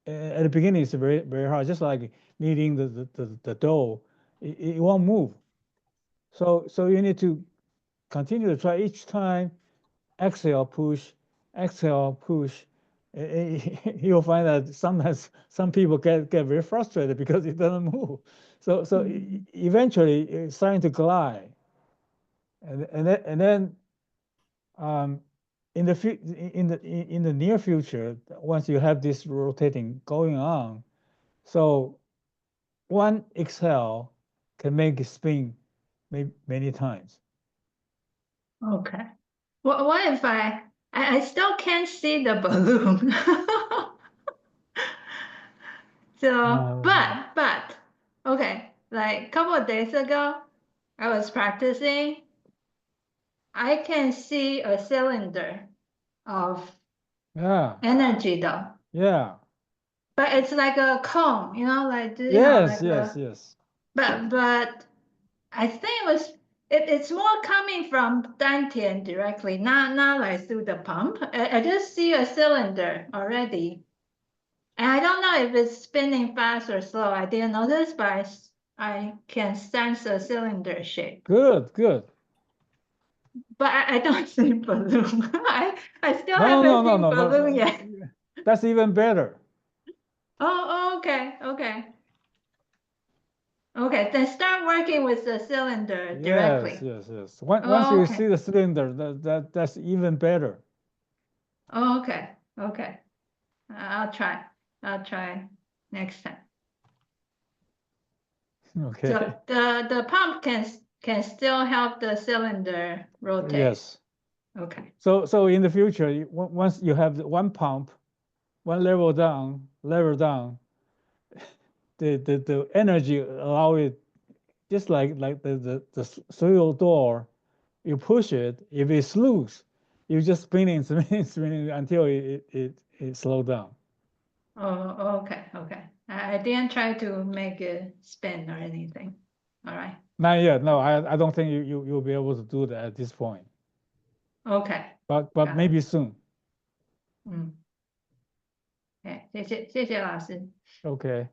At the beginning, it's very hard. Just like kneading the dough, it won't move. So you need to continue to try each time. Exhale, push. You'll find that sometimes some people get very frustrated because it doesn't move. So eventually, it's starting to glide, and then um, in the near future, once you have this rotating going on, so one exhale can make it spin many times. Okay. What if I still can't see the balloon? So, Um, but, okay, like a couple of days ago, I was practicing. I can see a cylinder of yeah, energy though. Yeah. But it's like a cone, you know, like Yes, like yes, yes. But I think it's more coming from dantian directly, not like through the pump. I just see a cylinder already, and I don't know if it's spinning fast or slow. I didn't notice, but I can sense a cylinder shape. Good, good. But I don't see balloon. I still No, haven't no, seen no, no, balloon no. yet. That's even better. Oh, okay, okay. Okay, then start working with the cylinder Yes, directly. yes, yes. Oh, Once you okay. see the cylinder, that's even better. Oh, okay, okay. I'll try. I'll try next time. Okay. So the pump can still help the cylinder rotate. Yes. Okay. So in the future, once you have one pump, one level down, the energy allow it just like the serial door. You push it. If it's loose, you just spinning, spinning until it slow down. Oh, okay, okay. I didn't try to make it spin or anything. All right. Not yet. No, I don't think you'll be able to do that at this point. Okay. But Got it. maybe soon. 哎，谢谢老师。 Okay.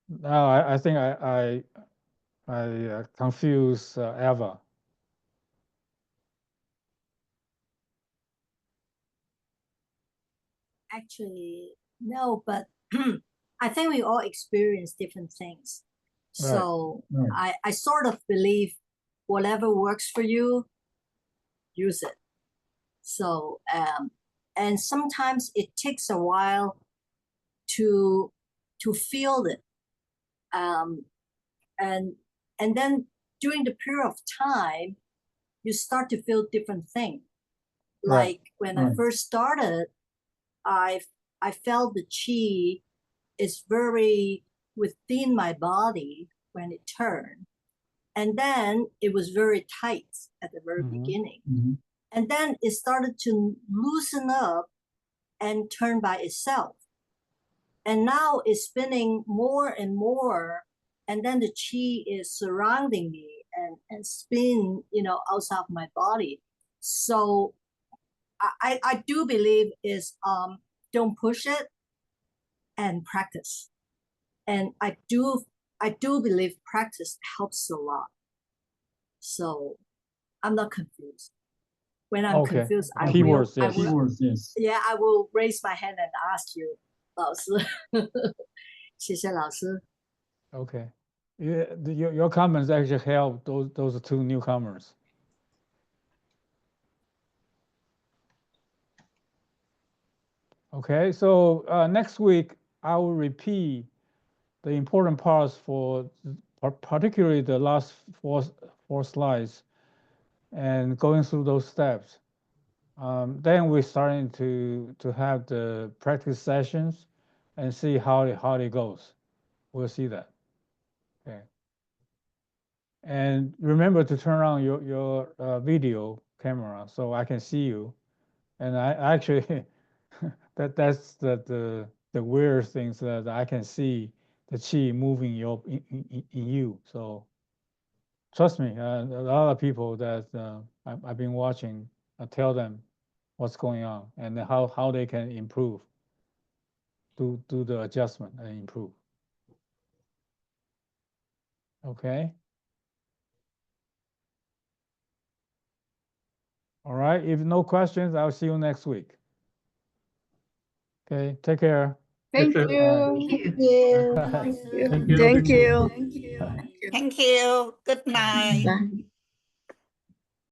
Now I think I confuse Eva. Actually, no, but I think we all experience different things. Right. So I sort of believe whatever works for you, use it. So and sometimes it takes a while to feel it. And then during the period of time, you start to feel different things. Right. Like when I first started, I felt the chi is very within my body when it turned. And then it was very tight at the very beginning. And then it started to loosen up and turn by itself. And now it's spinning more and more. And then the chi is surrounding me and spin, outside of my body. So I do believe is don't push it and practice. And I do believe practice helps a lot. So I'm not confused. When I'm Okay. confused, I Keywords, will, yes. Keywords, yes. I will raise my hand and ask you, 老师。谢谢老师。 Okay. Yeah, your comments actually help those two newcomers. Okay, so next week I will repeat the important parts for particularly the last four slides and going through those steps. Then we're starting to have the practice sessions and see how it goes. We'll see that. Okay. And remember to turn on your video camera so I can see you. And I actually that's the weird things that I can see the chi moving in you. So trust me, a lot of people that I've been watching, I tell them what's going on and how they can improve, do the adjustment and improve. Okay. All right. If no questions, I'll see you next week. Okay. Take care. Thank Take care. you. Thank you. Thank you. Thank you. Thank you. Thank you. Thank you. Good night. Bye.